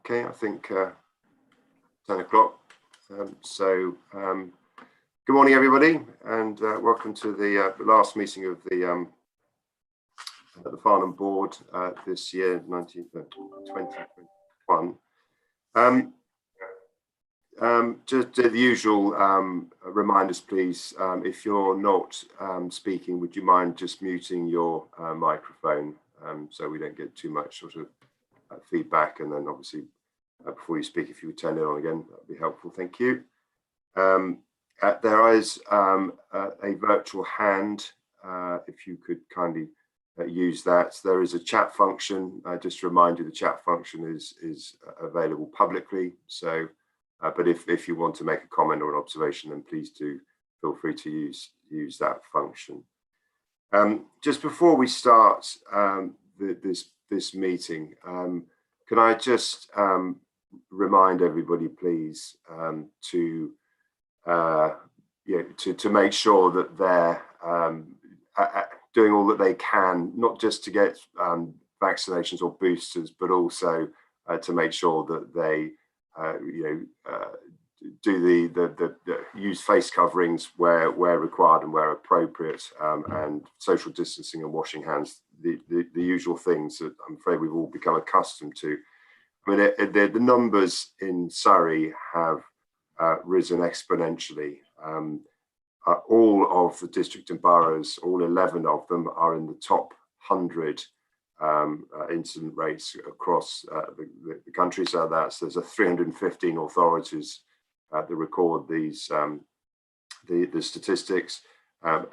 Okay, I think 10 o'clock. Good morning, everybody, and welcome to the last meeting of the Farnham board this year, 2021. Just the usual reminders, please. If you're not speaking, would you mind just muting your microphone so we don't get too much sort of feedback, and then obviously before you speak, if you would turn it on again, that would be helpful. Thank you. There is a virtual hand, if you could kindly use that. There is a chat function. Just to remind you, the chat function is available publicly. So, but if you want to make a comment or an observation, then please do feel free to use that function. Just before we start this meeting, can I just remind everybody, please, to make sure that they're doing all that they can, not just to get vaccinations or boosters, but also to make sure that they do the use face coverings where required and where appropriate, and social distancing and washing hands, the usual things that I'm afraid we've all become accustomed to. I mean, the numbers in Surrey have risen exponentially. All of the district and boroughs, all 11 of them, are in the top 100 incident rates across the country. So there's 315 authorities that record these the statistics,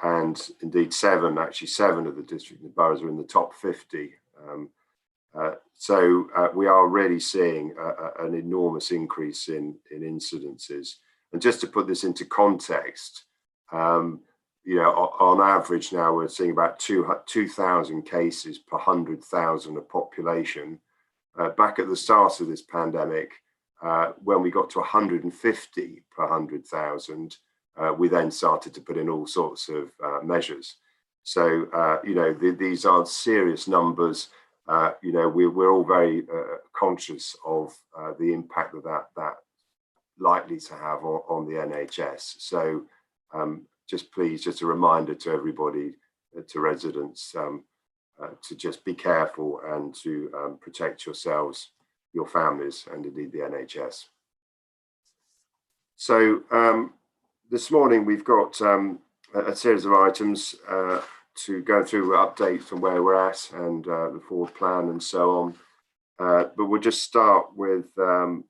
and indeed seven of the district and boroughs are in the top 50. So we are really seeing an enormous increase in incidences. And just to put this into context, on average now we're seeing about 2,000 cases per 100,000 of population. Back at the start of this pandemic, when we got to 150 per 100,000, we then started to put in all sorts of measures. So, these are serious numbers. We're all very conscious of the impact that likely to have on the NHS. So just a reminder to everybody, to residents, to just be careful and to protect yourselves, your families, and indeed the NHS. So this morning we've got a series of items to go through, updates on where we're at and the forward plan and so on. But we'll just start with the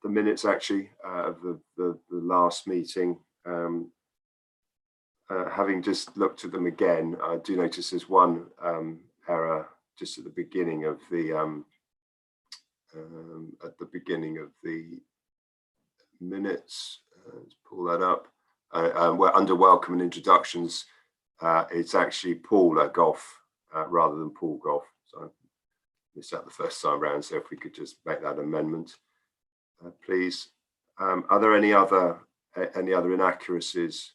minutes actually of the last meeting. Having just looked at them again, I do notice there's one error just at the beginning of the minutes. Let's pull that up. We're under welcome and introductions. It's actually Paula Goff rather than Paul Goff. So I missed that the first time round. So if we could just make that amendment, please. Are there any other inaccuracies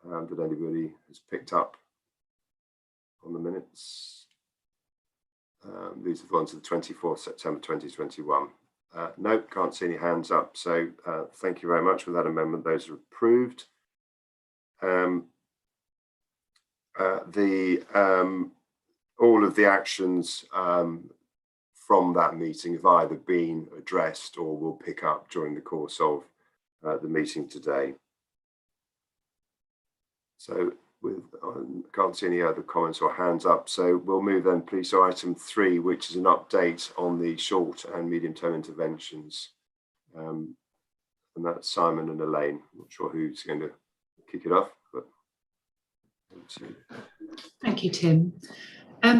that anybody has picked up on the minutes? These are the ones of the 24th September 2021. No, can't see any hands up. So thank you very much for that amendment. Those are approved. All of the actions from that meeting have either been addressed or will pick up during the course of the meeting today. So can't see any other comments or hands up. So we'll move then, please, to item 3, which is an update on the short and medium-term interventions. And that's Simon and Elaine. I'm not sure who's going to kick it off, but thank you, Tim.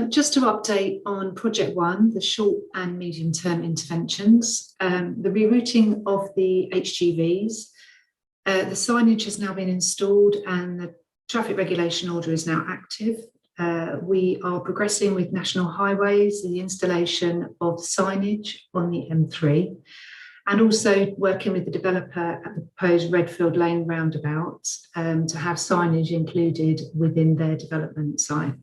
Just to update on Project 1, the short and medium-term interventions, the rerouting of the HGVs, the signage has now been installed and the traffic regulation order is now active. We are progressing with National Highways, the installation of signage on the M3, and also working with the developer at the proposed Redfield Lane roundabout to have signage included within their development site.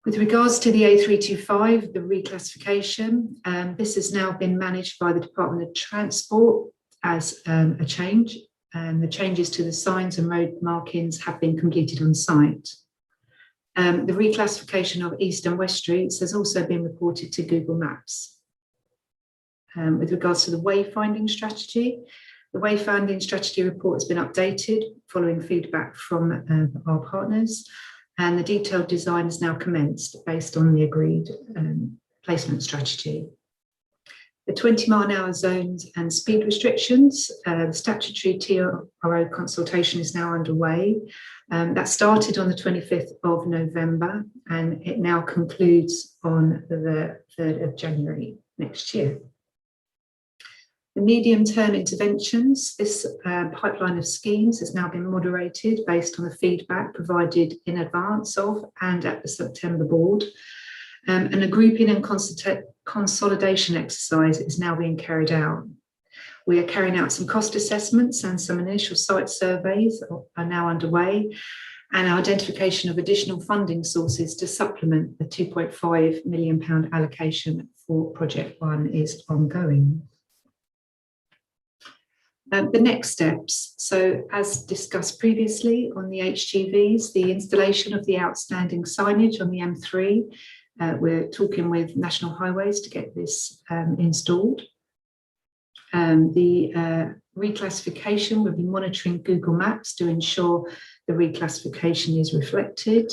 With regards to the A325, the reclassification, this has now been managed by the Department of Transport as a change, and the changes to the signs and road markings have been completed on site. The reclassification of East and West Streets has also been reported to Google Maps. With regards to the Wayfinding Strategy, the Wayfinding Strategy report has been updated following feedback from our partners, and the detailed design is now commenced based on the agreed placement strategy. The 20-mile-an-hour zones and speed restrictions, the statutory TRO consultation is now underway. That started on the 25th of November, and it now concludes on the 3rd of January next year. The medium-term interventions, this pipeline of schemes has now been moderated based on the feedback provided in advance of and at the September board. And a grouping and consolidation exercise is now being carried out. We are carrying out some cost assessments, and some initial site surveys are now underway, and identification of additional funding sources to supplement the £2.5 million allocation for Project 1 is ongoing. The next steps. So as discussed previously on the HGVs, the installation of the outstanding signage on the M3, we're talking with National Highways to get this installed. The reclassification, we'll be monitoring Google Maps to ensure the reclassification is reflected.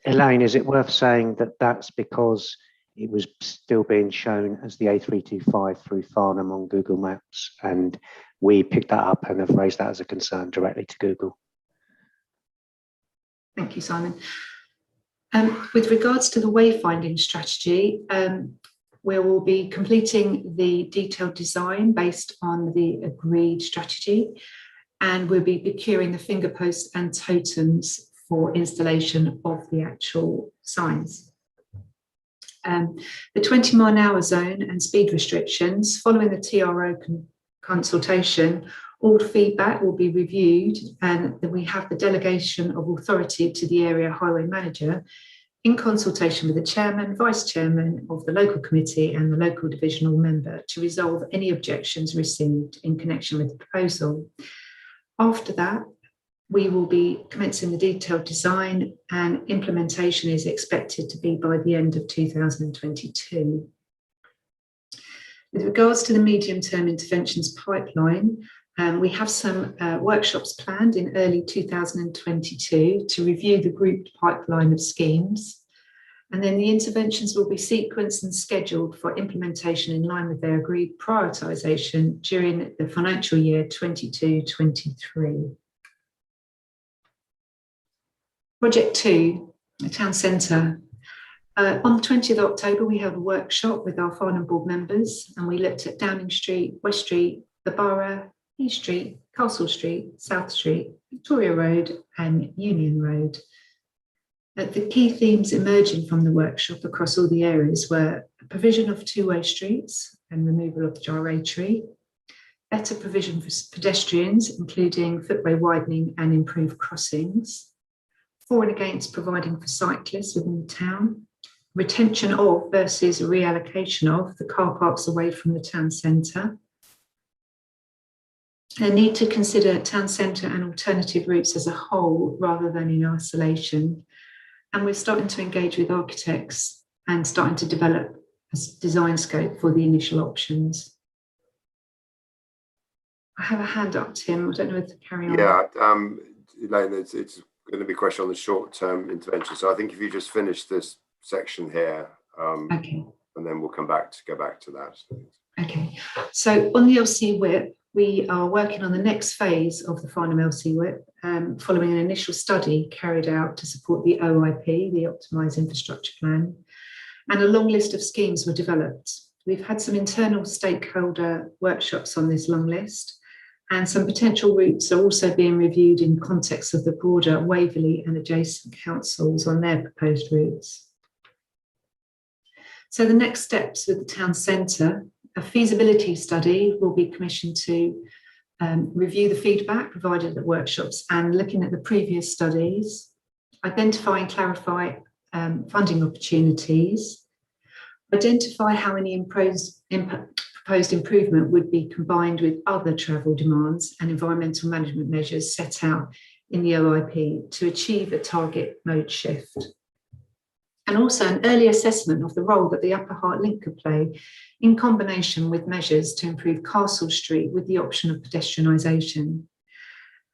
Elaine, is it worth saying that that's because it was still being shown as the A325 through Farnham on Google Maps, and we picked that up and have raised that as a concern directly to Google? Thank you, Simon. With regards to the wayfinding strategy, we will be completing the detailed design based on the agreed strategy, and we'll be procuring the finger posts and totems for installation of the actual signs. The 20-mile-an-hour zone and speed restrictions, following the TRO consultation, all feedback will be reviewed, and then we have the delegation of authority to the area highway manager in consultation with the chairman, vice chairman of the local committee and the local divisional member to resolve any objections received in connection with the proposal. After that, we will be commencing the detailed design, and implementation is expected to be by the end of 2022. With regards to the medium-term interventions pipeline, we have some workshops planned in early 2022 to review the grouped pipeline of schemes. And then the interventions will be sequenced and scheduled for implementation in line with their agreed prioritisation during the financial year 22-23. Project 2, the town centre. On the 20th of October, we held a workshop with our Farnham board members, and we looked at Downing Street, West Street, the Borough, East Street, Castle Street, South Street, Victoria Road and Union Road. The key themes emerging from the workshop across all the areas were provision of two-way streets and removal of gyratory, better provision for pedestrians, including footway widening and improved crossings, for and against providing for cyclists within the town, retention of versus reallocation of the car parks away from the town centre, a need to consider town centre and alternative routes as a whole rather than in isolation. And we're starting to engage with architects and starting to develop a design scope for the initial options. I have a hand up, Tim. I don't know if to carry on. Yeah, Elaine, it's going to be a question on the short-term intervention. So I think if you just finish this section here, okay, and then we'll go back to that. Okay, so on the LC WIP, we are working on the next phase of the Farnham LC WIP, following an initial study carried out to support the OIP, the Optimised Infrastructure Plan, and a long list of schemes were developed. We've had some internal stakeholder workshops on this long list, and some potential routes are also being reviewed in context of the broader Waverley and adjacent councils on their proposed routes. So the next steps with the town centre, a feasibility study will be commissioned to review the feedback provided at workshops and looking at the previous studies, identify and clarify funding opportunities, identify how any proposed improvement would be combined with other travel demands and environmental management measures set out in the OIP to achieve a target mode shift. And also an early assessment of the role that the Upper Hart link could play in combination with measures to improve Castle Street with the option of pedestrianisation.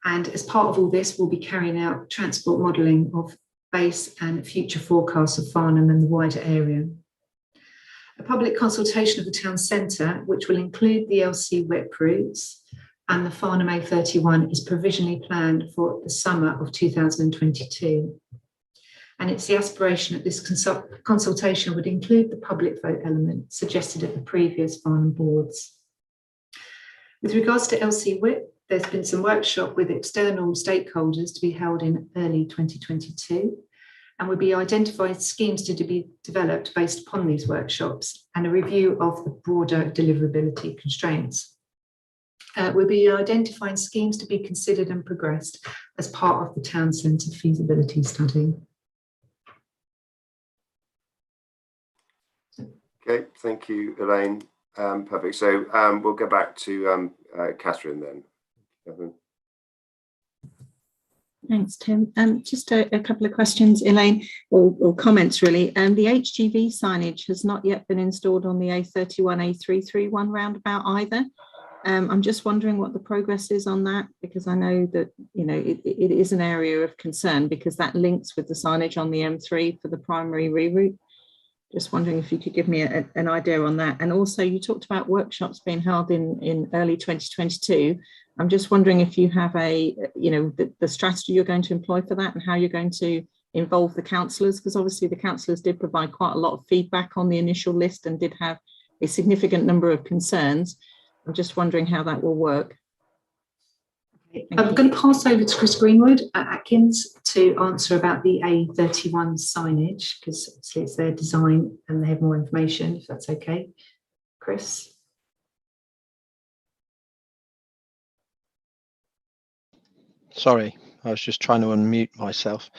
And as part of all this, we'll be carrying out transport modelling of base and future forecasts of Farnham and the wider area. A public consultation of the town centre, which will include the LC WIP routes and the Farnham A31, is provisionally planned for the summer of 2022. And it's the aspiration that this consultation would include the public vote element suggested at the previous Farnham boards. With regards to LC WIP, there's been some workshop with external stakeholders to be held in early 2022, and we'll be identifying schemes to be developed based upon these workshops and a review of the broader deliverability constraints. We'll be identifying schemes to be considered and progressed as part of the town centre feasibility study. Okay, thank you, Elaine. Perfect. So we'll go back to Catherine then. Catherine. Thanks, Tim. Just a couple of questions, Elaine, or comments really. The HGV signage has not yet been installed on the A31, A331 roundabout either. I'm just wondering what the progress is on that, because I know that, you know, it is an area of concern because that links with the signage on the M3 for the primary reroute. Just wondering if you could give me an idea on that. And also you talked about workshops being held in early 2022. I'm just wondering if you have the strategy you're going to employ for that and how you're going to involve the councillors, because obviously the councillors did provide quite a lot of feedback on the initial list and did have a significant number of concerns. I'm just wondering how that will work. I'm going to pass over to Chris Greenwood at Atkins to answer about the A31 signage, because obviously it's their design and they have more information, if that's okay. Chris? Sorry, I was just trying to unmute myself.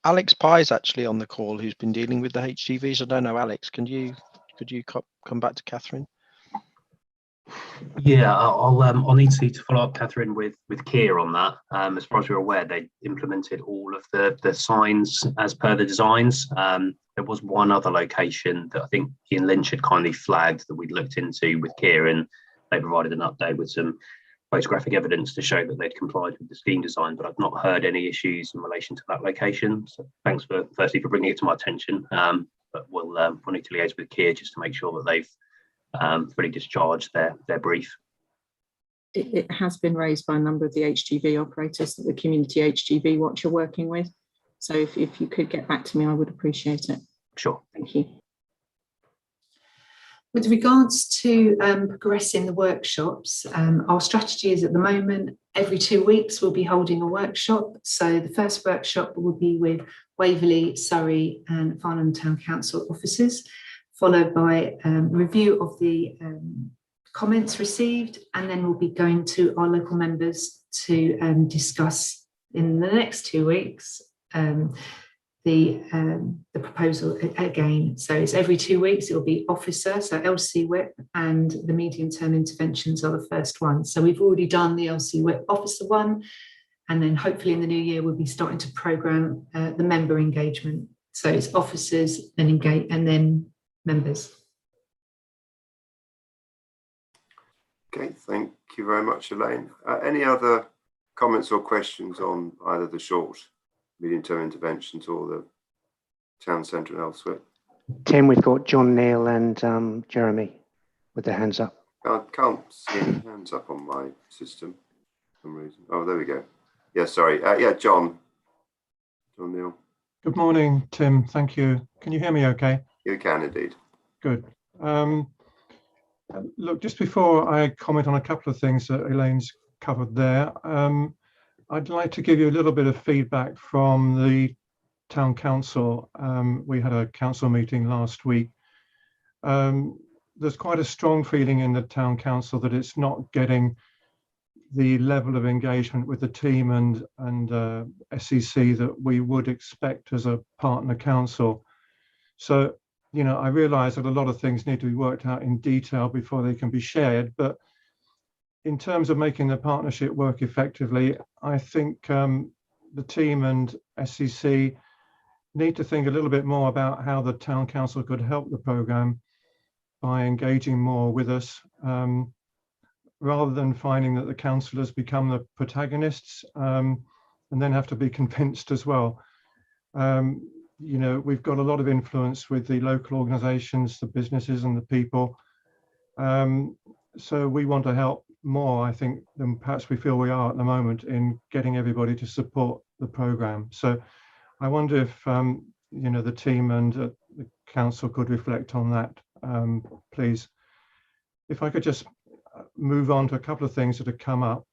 Alex Pye is actually on the call, who's been dealing with the HGVs. I don't know, Alex, could you come back to Catherine? Yeah, I'll need to follow up, Catherine, with Keir on that. As far as we're aware, they implemented all of the signs as per the designs. There was one other location that I think Ian Lynch had kindly flagged that we'd looked into with Keir, and they provided an update with some photographic evidence to show that they'd complied with the scheme design, but I've not heard any issues in relation to that location. So thanks firstly for bringing it to my attention. But we'll need to liaise with Keir just to make sure that they've fully discharged their brief. It has been raised by a number of the HGV operators that the community HGV watch are working with. So if you could get back to me, I would appreciate it. Sure. Thank you. With regards to progressing the workshops, our strategy is at the moment, every 2 weeks we'll be holding a workshop. So the first workshop will be with Waverley, Surrey and Farnham Town Council officers, followed by review of the comments received, and then we'll be going to our local members to discuss in the next 2 weeks the proposal again. So it's every 2 weeks, it'll be officer, so LC WIP and the medium term interventions are the first one. So we've already done the LC WIP officer one, and then hopefully in the new year we'll be starting to program the member engagement. So it's officers, then engage, and then members. Okay, thank you very much, Elaine. Any other comments or questions on either the short, medium-term interventions or the town centre and elsewhere? Tim, we've got John Neal and Jeremy with their hands up. I can't see any hands up on my system for some reason. Oh, there we go. Yeah, sorry. Yeah, John Neal. Good morning, Tim. Thank you. Can you hear me okay? You can indeed. Good. Look, just before I comment on a couple of things that Elaine's covered there, I'd like to give you a little bit of feedback from the town council. We had a council meeting last week. There's quite a strong feeling in the town council that it's not getting the level of engagement with the team and SEC that we would expect as a partner council. So, you know, I realise that a lot of things need to be worked out in detail before they can be shared, but in terms of making the partnership work effectively, I think the team and SEC need to think a little bit more about how the town council could help the programme by engaging more with us, rather than finding that the councillors become the protagonists and then have to be convinced as well. You know, we've got a lot of influence with the local organisations, the businesses and the people. So we want to help more, I think, than perhaps we feel we are at the moment in getting everybody to support the programme. So I wonder if, you know, the team and the council could reflect on that, please. If I could just move on to a couple of things that have come up.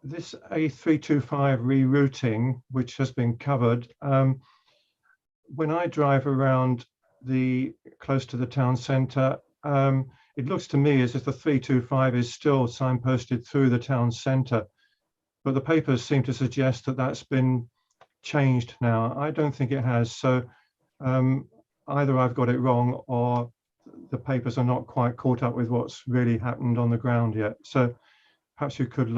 This A325 Re-Routing, which has been covered, when I drive around close to the town centre, it looks to me as if the 325 is still signposted through the town centre, but the papers seem to suggest that that's been changed now. I don't think it has. So either I've got it wrong or the papers are not quite caught up with what's really happened on the ground yet. So perhaps you could,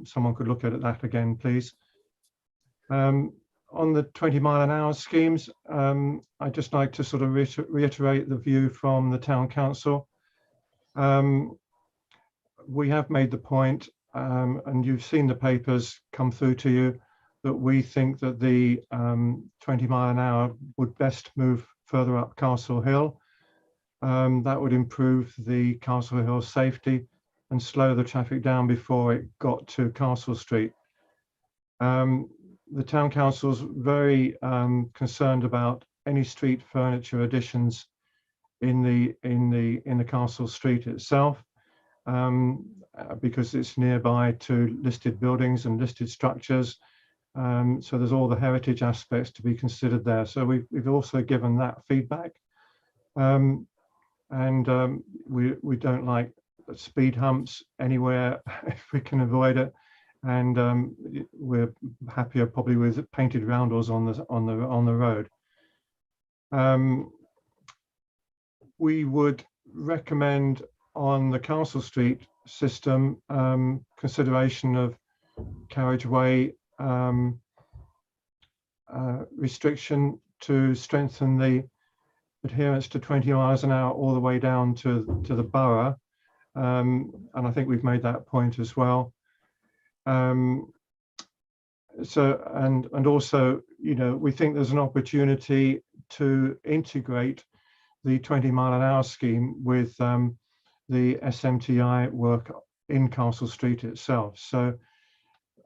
someone could look at that again, please. On the 20-mile-an-hour schemes, I'd just like to sort of reiterate the view from the town council. We have made the point, and you've seen the papers come through to you, that we think that the 20-mile-an-hour would best move further up Castle Hill. That would improve the Castle Hill safety and slow the traffic down before it got to Castle Street. The town council's very concerned about any street furniture additions in the Castle Street itself, because it's nearby to listed buildings and listed structures. So there's all the heritage aspects to be considered there. So we've also given that feedback. We don't like speed humps anywhere if we can avoid it, and we're happier probably with painted roundels on the road. We would recommend on the Castle Street system consideration of carriageway restriction to strengthen the adherence to 20 miles an hour all the way down to the borough, and I think we've made that point as well. So and also, you know, we think there's an opportunity to integrate the 20-mile-an-hour scheme with the SMTI work in Castle Street itself. So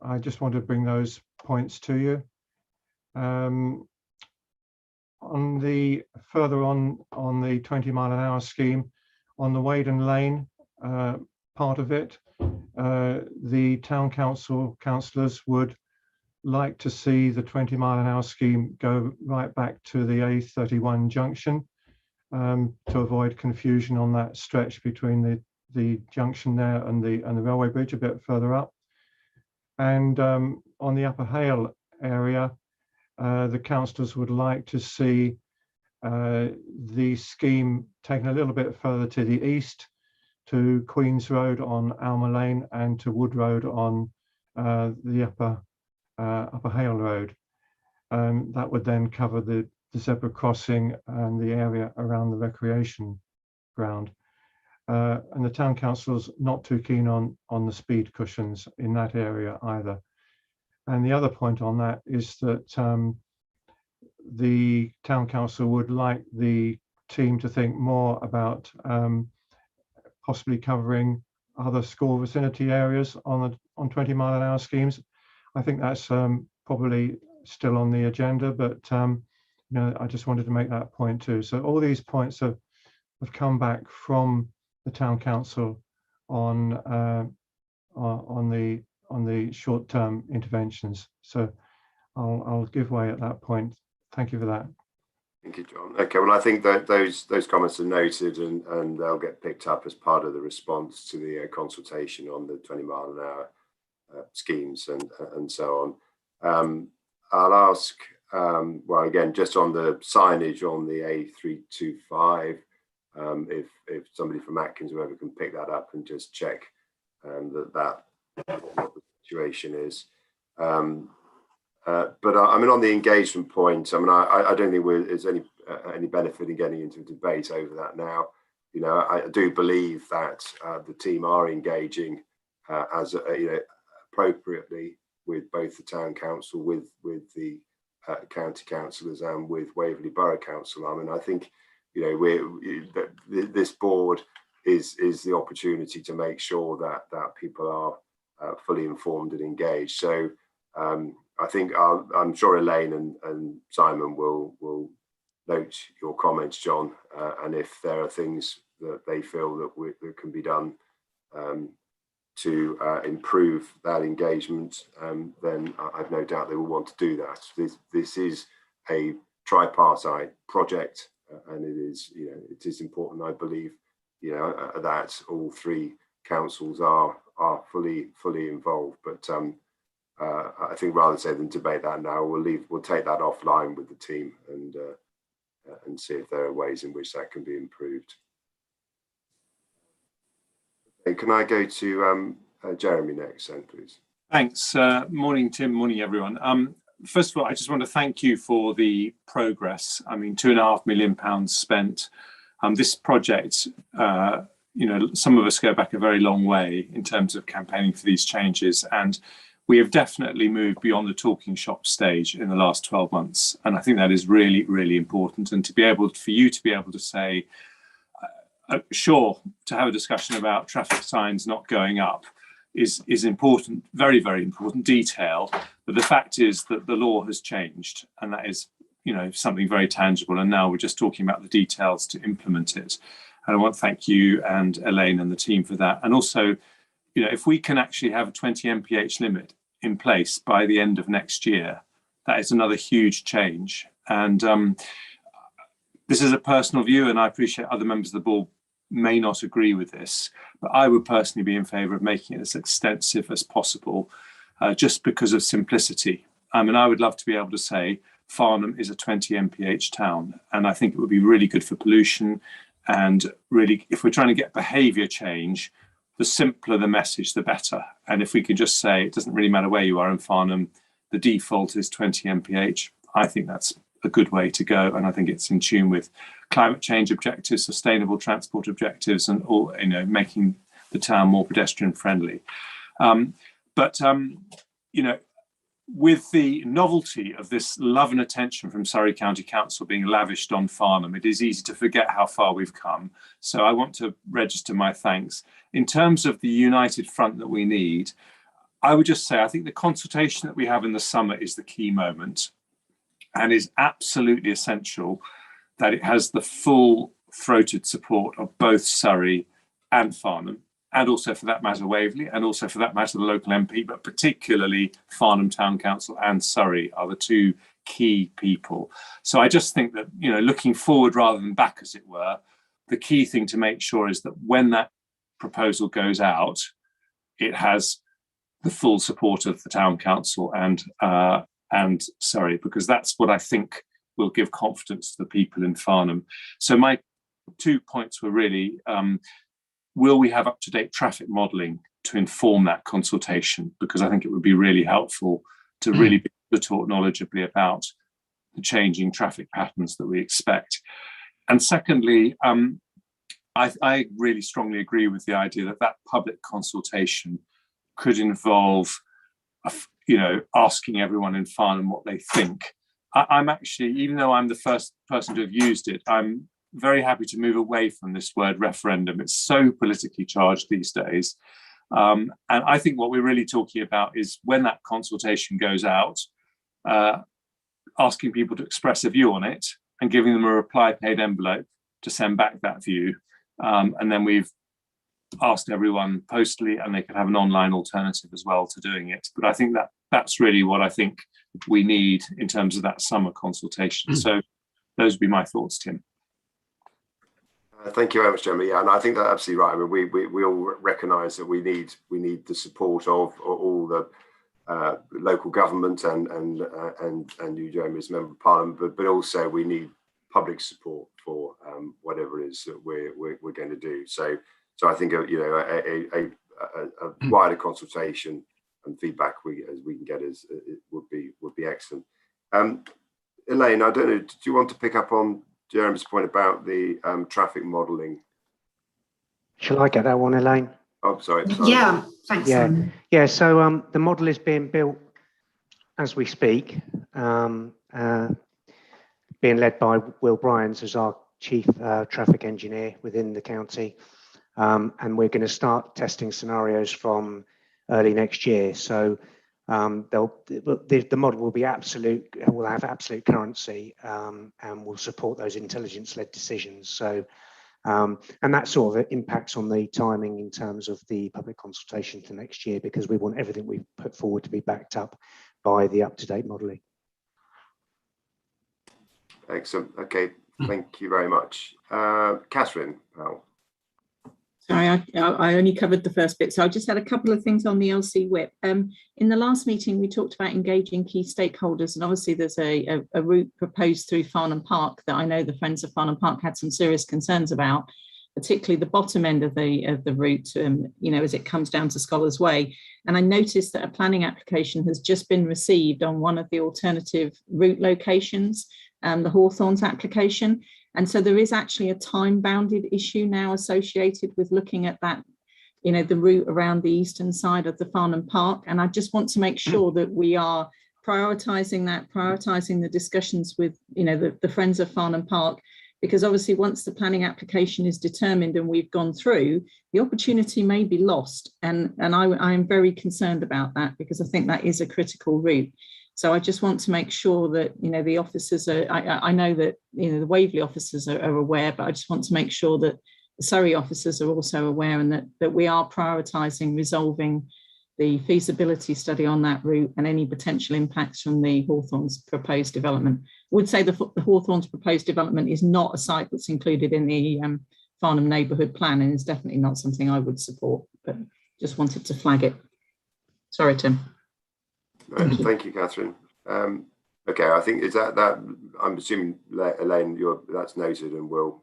I just want to bring those points to you. Further on the 20-mile-an-hour scheme, on the Waden Lane part of it, the town councillors would like to see the 20-mile-an-hour scheme go right back to the A31 junction, to avoid confusion on that stretch between the junction there and the railway bridge a bit further up. And on the Upper Hale area, the councillors would like to see the scheme taken a little bit further to the east, to Queen's Road on Alma Lane and to Wood Road on the Upper Hale Road. That would then cover the zebra crossing and the area around the recreation ground. And the town council's not too keen on the speed cushions in that area either. And the other point on that is that the town council would like the team to think more about possibly covering other school vicinity areas on 20-mile-an-hour schemes. I think that's probably still on the agenda, but you know, I just wanted to make that point too. So all these points have come back from the town council on the short-term interventions. So I'll give way at that point. Thank you for that. Thank you, John. Okay, well, I think that those comments are noted, and they'll get picked up as part of the response to the consultation on the 20-mile-an-hour schemes and so on. I'll ask, well, again, just on the signage on the A325, if somebody from Atkins, whoever, can pick that up and just check that what the situation is. But I mean, on the engagement point, I mean, I don't think there's any benefit in getting into a debate over that now. You know, I do believe that the team are engaging as appropriately with both the town council, with the county councillors, and with Waverley Borough Council. I mean, I think, you know, this board is the opportunity to make sure that people are fully informed and engaged. So I think I'm sure Elaine and Simon will note your comments, John, and if there are things that they feel that can be done to improve that engagement, then I've no doubt they will want to do that. This is a tripartite project, and it is important, I believe, that all three councils are fully involved. But I think rather than debate that now, we'll take that offline with the team and see if there are ways in which that can be improved. Okay, can I go to Jeremy next, then, please? Thanks. Morning, Tim. Morning, everyone. First of all, I just want to thank you for the progress. I mean, £2.5 million spent. This project, some of us go back a very long way in terms of campaigning for these changes, and we have definitely moved beyond the talking shop stage in the last 12 months. And I think that is really, really important. And for you to be able to say, sure, to have a discussion about traffic signs not going up is important, very, very important detail. But the fact is that the law has changed, and that is, something very tangible. And now we're just talking about the details to implement it. And I want to thank you and Elaine and the team for that. And also, if we can actually have a 20 mph limit in place by the end of next year, that is another huge change. And this is a personal view, and I appreciate other members of the board may not agree with this, but I would personally be in favour of making it as extensive as possible, just because of simplicity. I mean, I would love to be able to say Farnham is a 20 mph town, and I think it would be really good for pollution. And really, if we're trying to get behaviour change, the simpler the message, the better. And if we can just say it doesn't really matter where you are in Farnham, the default is 20 mph, I think that's a good way to go. And I think it's in tune with climate change objectives, sustainable transport objectives, and all, making the town more pedestrian friendly. With the novelty of this love and attention from Surrey County Council being lavished on Farnham, it is easy to forget how far we've come. So I want to register my thanks. In terms of the united front that we need, I would just say I think the consultation that we have in the summer is the key moment, and is absolutely essential that it has the full-throated support of both Surrey and Farnham, and also for that matter Waverley, and also for that matter the local MP, but particularly Farnham Town Council and Surrey are the two key people. So I just think that, looking forward rather than back, as it were, the key thing to make sure is that when that proposal goes out, it has the full support of the Town Council and Surrey, because that's what I think will give confidence to the people in Farnham. So my 2 points were really, will we have up-to-date traffic modelling to inform that consultation? Because I think it would be really helpful to really be able to talk knowledgeably about the changing traffic patterns that we expect. And secondly, I really strongly agree with the idea that public consultation could involve, asking everyone in Farnham what they think. I'm actually, even though I'm the first person to have used it, I'm very happy to move away from this word referendum. It's so politically charged these days. And I think what we're really talking about is when that consultation goes out, asking people to express a view on it and giving them a reply paid envelope to send back that view. And then we've asked everyone postally, and they can have an online alternative as well to doing it. But I think that's really what I think we need in terms of that summer consultation. So Those would be my thoughts, Tim. Thank you very much, Jeremy. Yeah, and I think that's absolutely right. I mean, we all recognise that we need the support of all the local government and you, Jeremy, as Member of Parliament, but also we need public support for whatever it is that we're going to do. So I think a wider consultation and feedback as we can get would be excellent. Elaine, I don't know, do you want to pick up on Jeremy's point about the traffic modelling? Shall I get that one, Elaine? Oh, sorry. Yeah, thanks. Yeah. So the model is being built as we speak, being led by Will Bryans as our chief traffic engineer within the county, and we're going to start testing scenarios from early next year. So the model will have absolute currency, and will support those intelligence-led decisions. So. And that sort of impacts on the timing in terms of the public consultation for next year, because we want everything we've put forward to be backed up by the up-to-date modelling. Excellent. Okay, thank you very much. Catherine Powell. Sorry, I only covered the first bit, so I just had a couple of things on the LC whip. In the last meeting, we talked about engaging key stakeholders, and obviously there's a route proposed through Farnham Park that I know the Friends of Farnham Park had some serious concerns about, particularly the bottom end of the route, as it comes down to Scholars Way. And I noticed that a planning application has just been received on one of the alternative route locations, the Hawthorns application. And so there is actually a time-bounded issue now associated with looking at that, the route around the eastern side of the Farnham Park. And I just want to make sure that we are prioritising the discussions with, the Friends of Farnham Park, because obviously once the planning application is determined and we've gone through, the opportunity may be lost. And I am very concerned about that, because I think that is a critical route. So I just want to make sure that, the officers are, I know that, the Waverley officers are aware, but I just want to make sure that the Surrey officers are also aware, and that we are prioritising resolving the feasibility study on that route and any potential impacts from the Hawthorns proposed development. I would say the Hawthorns proposed development is not a site that's included in the Farnham neighbourhood plan, and is definitely not something I would support, but just wanted to flag it. Sorry, Tim. Thank you, Catherine. Okay, I think is that I'm assuming, Elaine, that's noted, and we'll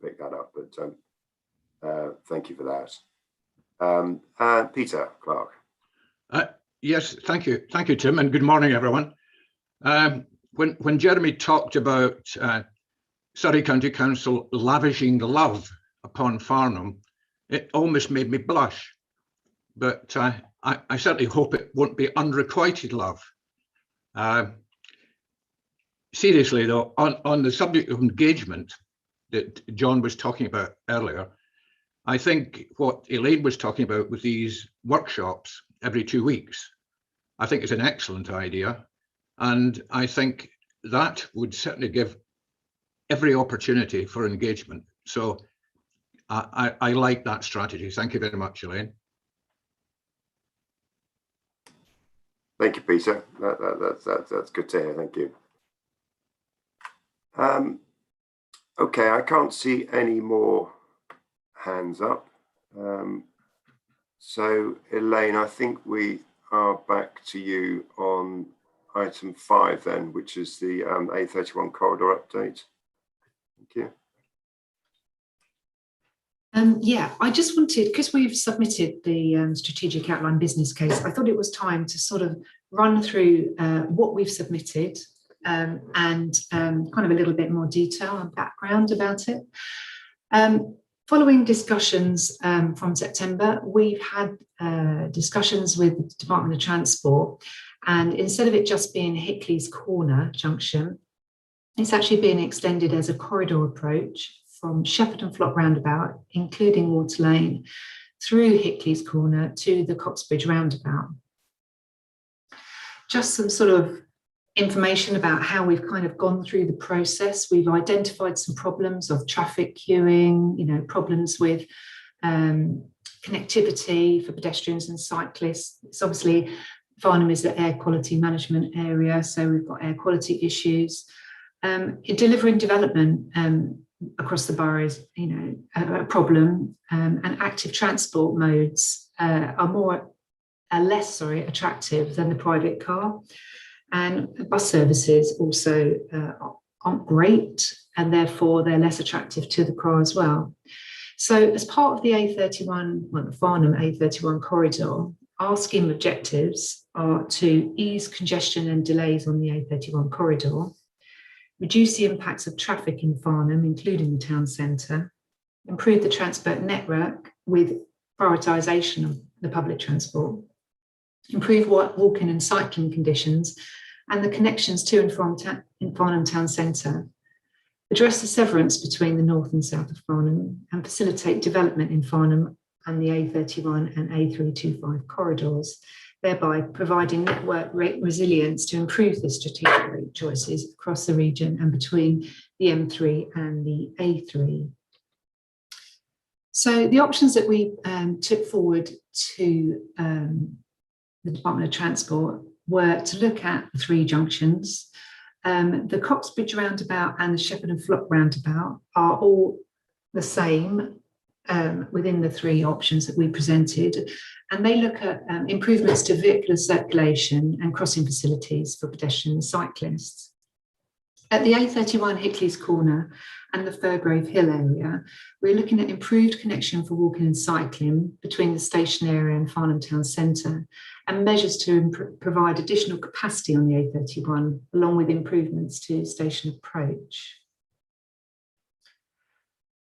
pick that up. But thank you for that. Peter Clark. Yes, thank you, Tim, and good morning, everyone. When Jeremy talked about Surrey County Council lavishing love upon Farnham, it almost made me blush. But I certainly hope it won't be unrequited love. Seriously though, on the subject of engagement that John was talking about earlier, I think what Elaine was talking about with these workshops every 2 weeks, I think is an excellent idea. And I think that would certainly give every opportunity for engagement. So I like that strategy. Thank you very much, Elaine. Thank you, Peter. That's good to hear. Thank you. Okay, I can't see any more hands up. So, Elaine, I think we are back to you on item 5 then, which is the A31 corridor update. Thank you. Yeah, I just wanted, because we've submitted the strategic outline business case, I thought it was time to sort of run through what we've submitted and kind of a little bit more detail and background about it. Following discussions from September, we've had discussions with the Department of Transport, and instead of it just being Hickley's Corner junction, it's actually being extended as a corridor approach from Shepherd and Flock roundabout, including Water Lane, through Hickley's Corner to the Coxbridge roundabout. Just some sort of information about how we've kind of gone through the process. We've identified some problems of traffic queuing, problems with connectivity for pedestrians and cyclists. It's obviously, Farnham is the air quality management area, so we've got air quality issues. Delivering development across the boroughs, a problem, and active transport modes are less attractive than the private car, and bus services also aren't great, and therefore they're less attractive to the car as well. So as part of the A31, the Farnham A31 corridor, our scheme objectives are to ease congestion and delays on the A31 corridor, reduce the impacts of traffic in Farnham, including the town centre, improve the transport network with prioritisation of the public transport, improve walking and cycling conditions and the connections to and from Farnham town centre, address the severance between the north and south of Farnham, and facilitate development in Farnham and the A31 and A325 corridors, thereby providing network resilience to improve the strategic route choices across the region and between the M3 and the A3. So the options that we took forward to the Department of Transport were to look at the 3 junctions. The Coxbridge roundabout and the Shepherd and Flock roundabout are all the same within the 3 options that we presented, and they look at improvements to vehicular circulation and crossing facilities for pedestrians and cyclists. At the A31 Hickley's Corner and the Firgrave Hill area, we're looking at improved connection for walking and cycling between the station area and Farnham town centre, and measures to provide additional capacity on the A31, along with improvements to station approach.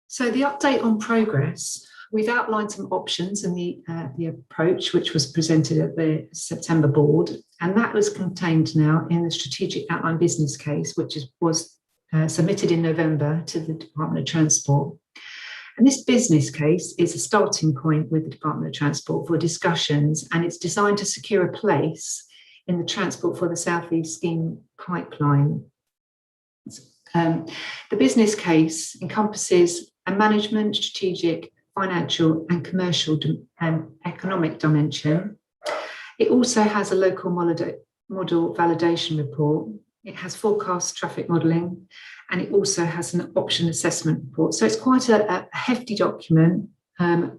So the update on progress, we've outlined some options in the approach, which was presented at the September board, and that was contained now in the strategic outline business case, which was submitted in November to the Department of Transport. And this business case is a starting point with the Department of Transport for discussions, and it's designed to secure a place in the Transport for the South East scheme pipeline. The business case encompasses a management, strategic, financial and commercial and economic dimension. It also has a local model validation report. It has forecast traffic modelling, and it also has an option assessment report. So it's quite a hefty document,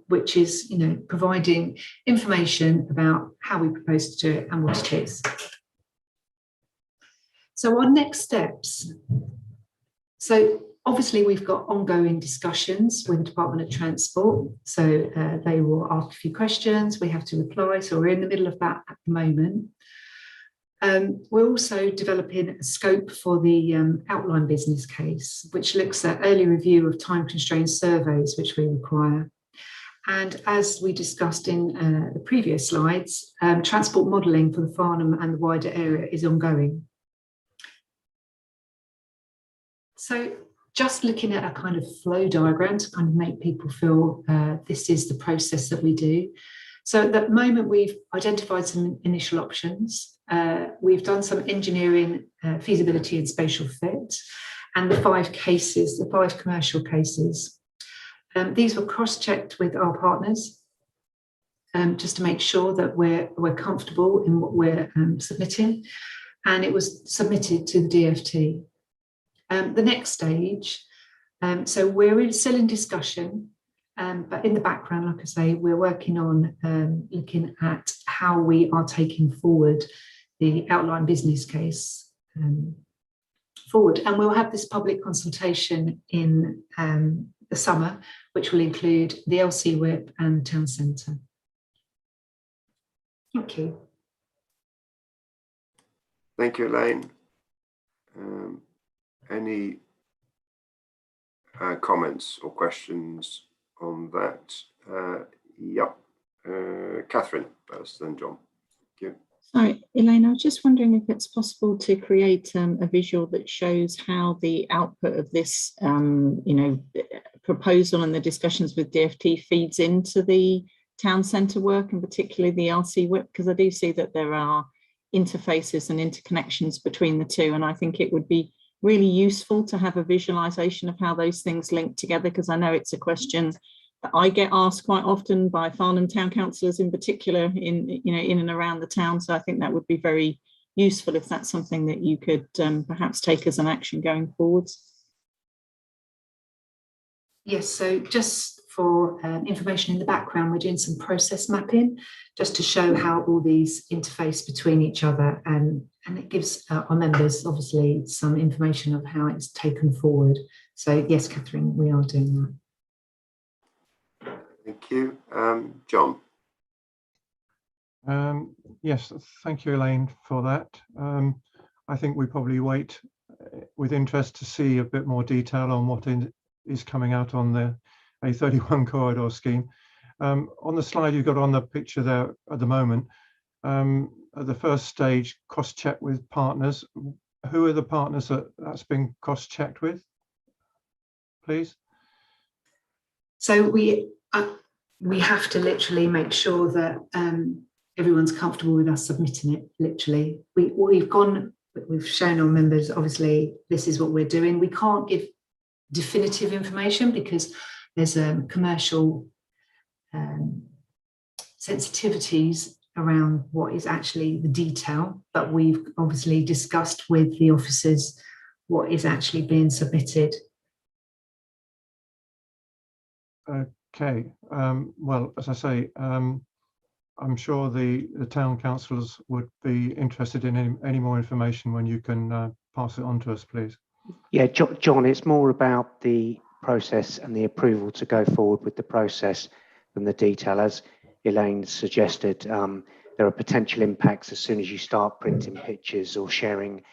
which is providing information about how we propose to do it and what it is. So our next steps. So obviously we've got ongoing discussions with the Department of Transport. So they will ask a few questions, we have to reply. So we're in the middle of that at the moment. We're also developing a scope for the outline business case, which looks at early review of time-constrained surveys, which we require. And as we discussed in the previous slides, transport modelling for the Farnham and the wider area is ongoing. So just looking at a kind of flow diagram to kind of make people feel this is the process that we do. So at the moment, we've identified some initial options. We've done some engineering, feasibility and spatial fit, and the 5 cases, the 5 commercial cases. These were cross-checked with our partners just to make sure that we're comfortable in what we're submitting, and it was submitted to the DfT. The next stage, so we're still in discussion, but in the background, like I say, we're working on looking at how we are taking forward the outline business case forward. And we'll have this public consultation in the summer, which will include the LC Whip and the town centre. Thank you. Thank you, Elaine. Any comments or questions on that? Catherine first, then John. Thank you. Sorry, Elaine, I was just wondering if it's possible to create a visual that shows how the output of this, proposal and the discussions with DfT feeds into the town centre work, and particularly the LC Whip, because I do see that there are interfaces and interconnections between the two, and I think it would be really useful to have a visualization of how those things link together, because I know it's a question that I get asked quite often by Farnham town councillors in particular in and around the town. So I think that would be very useful if that's something that you could perhaps take as an action going forwards. Yes, so just for information in the background, we're doing some process mapping just to show how all these interface between each other, and it gives our members obviously some information of how it's taken forward. So yes, Catherine, we are doing that. Thank you. John. Yes, thank you, Elaine, for that. I think we probably wait with interest to see a bit more detail on what is coming out on the A31 corridor scheme. On the slide you've got on the picture there at the moment, at the first stage, cross-check with partners. Who are the partners that's been cross-checked with, please? So we have to literally make sure that everyone's comfortable with us submitting it. Literally, we've shown our members, obviously, this is what we're doing. We can't give definitive information because there's commercial sensitivities around what is actually the detail, but we've obviously discussed with the officers what is actually being submitted. Okay, well, as I say, I'm sure the town councillors would be interested in any more information when you can pass it on to us, please. Yeah, John, it's more about the process and the approval to go forward with the process than the detail. As Elaine suggested, there are potential impacts as soon as you start printing pictures or sharing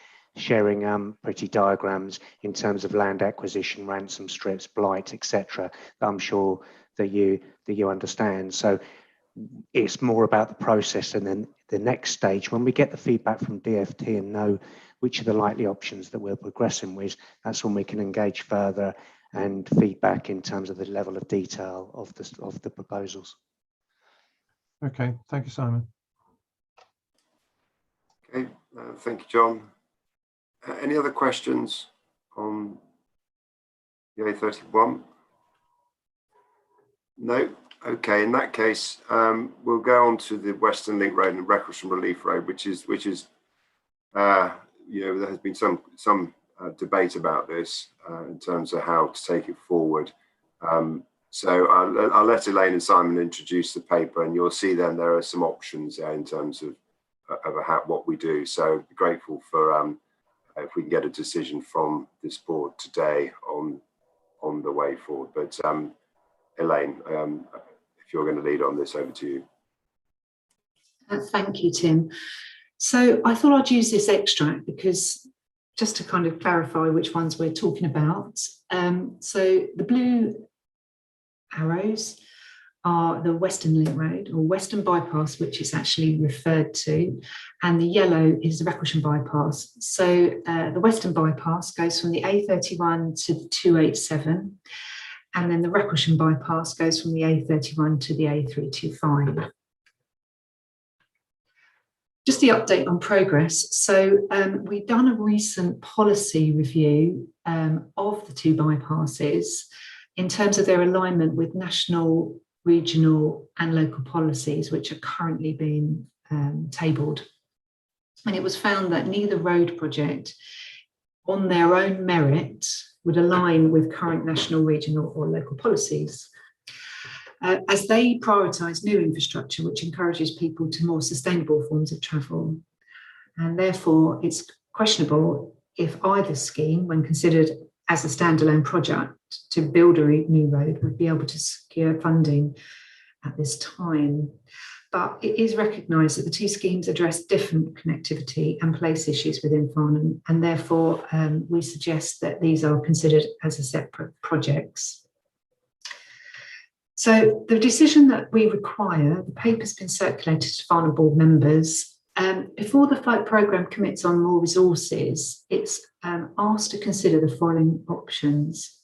pretty diagrams in terms of land acquisition, ransom strips, blight, etc. I'm sure that you understand. So it's more about the process, and then the next stage, when we get the feedback from DFT and know which are the likely options that we're progressing with, that's when we can engage further and feedback in terms of the level of detail of the proposals. Okay, thank you, Simon. Okay, thank you, John. Any other questions on the A31? No. Okay, in that case, we'll go on to the Western Link Road and Recklesham Relief Road, which is you know, there has been some debate about this in terms of how to take it forward. So I'll let Elaine and Simon introduce the paper, and you'll see then there are some options there in terms of what we do. So grateful for if we can get a decision from this board today on the way forward. But Elaine, if you're going to lead on this, over to you. Thank you, Tim. So I thought I'd use this extract because just to kind of clarify which ones we're talking about. So the blue arrows are the Western Link Road or Western Bypass, which is actually referred to, and the yellow is the Recklesham Bypass. So the Western Bypass goes from the A31 to the 287, and then the Recklesham Bypass goes from the A31 to the A325. Just the update on progress. So we've done a recent policy review of the two bypasses in terms of their alignment with national, regional and local policies, which are currently being tabled. And it was found that neither road project on their own merit would align with current national, regional or local policies. As they prioritise new infrastructure, which encourages people to more sustainable forms of travel. And therefore, it's questionable if either scheme, when considered as a standalone project to build a new road, would be able to secure funding at this time. But it is recognised that the two schemes address different connectivity and place issues within Farnham, and therefore we suggest that these are considered as a separate projects. So the decision that we require, the paper's been circulated to Farnham board members. Before the flight programme commits on more resources, it's asked to consider the following options.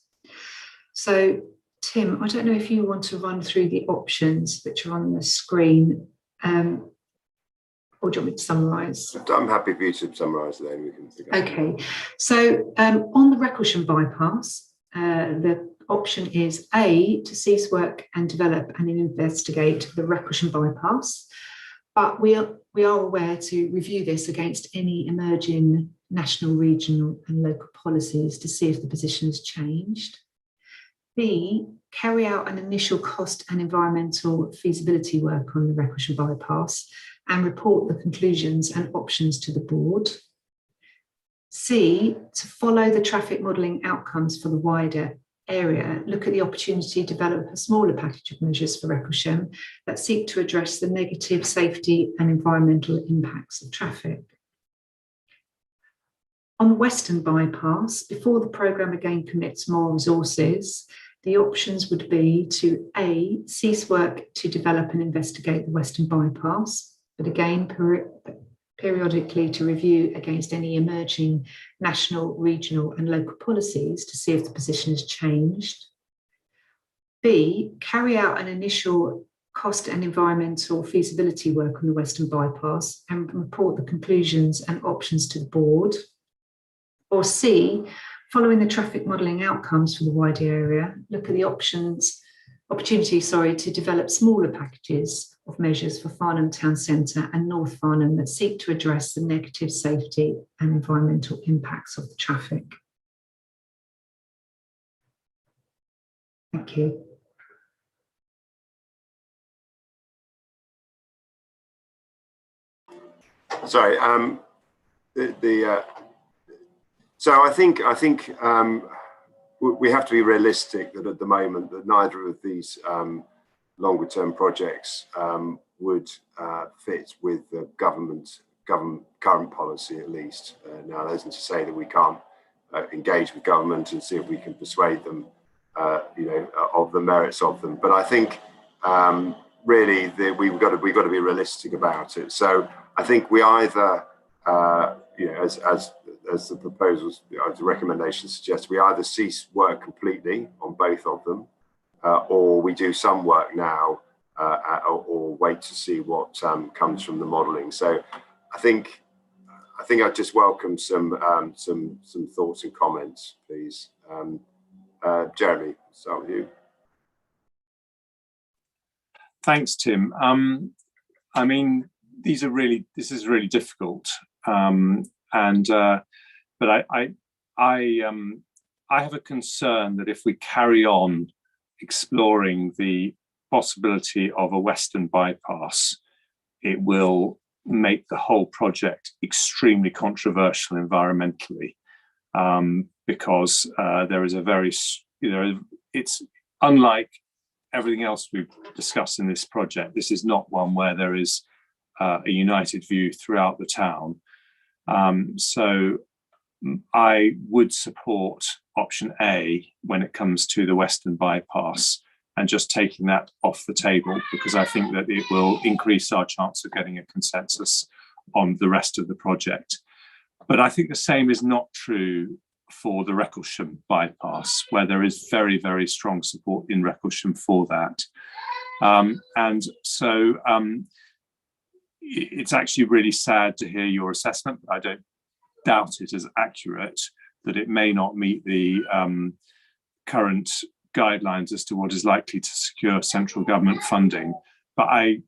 So Tim, I don't know if you want to run through the options which are on the screen, or do you want me to summarise? I'm happy for you to summarise then. Okay, so on the Recklesham Bypass, the option is A, to cease work and develop and investigate the Recklesham Bypass, but we are aware to review this against any emerging national, regional and local policies to see if the position has changed. B, carry out an initial cost and environmental feasibility work on the Recklesham bypass and report the conclusions and options to the board. C, to follow the traffic modelling outcomes for the wider area, look at the opportunity to develop a smaller package of measures for Recklesham that seek to address the negative safety and environmental impacts of traffic. On the Western bypass, before the programme again commits more resources, the options would be to A, cease work to develop and investigate the Western bypass, but again, periodically to review against any emerging national, regional and local policies to see if the position has changed. B, carry out an initial cost and environmental feasibility work on the Western bypass and report the conclusions and options to the board. Or C, following the traffic modelling outcomes for the wider area, look at the opportunity to develop smaller packages of measures for Farnham Town Centre and North Farnham that seek to address the negative safety and environmental impacts of the traffic. Thank you. Sorry, so I think we have to be realistic that at the moment that neither of these longer term projects would fit with the government current policy, at least. Now, that isn't to say that we can't engage with government and see if we can persuade them, of the merits of them. But I think really we've got to be realistic about it. So I think we either, as the proposals, the recommendations suggest, we either cease work completely on both of them, or we do some work now, or wait to see what comes from the modelling. So I think I'd just welcome some thoughts and comments, please. Jeremy, start with you. Thanks, Tim. I mean, this is really difficult, but I have a concern that if we carry on exploring the possibility of a Western bypass, it will make the whole project extremely controversial environmentally, because there is it's unlike everything else we've discussed in this project. This is not one where there is a united view throughout the town. So I would support option A when it comes to the Western bypass, and just taking that off the table, because I think that it will increase our chance of getting a consensus on the rest of the project. But I think the same is not true for the Recklesham bypass, where there is very, very strong support in Recklesham for that. And so it's actually really sad to hear your assessment. I don't doubt it as accurate, that it may not meet the current guidelines as to what is likely to secure central government funding. But I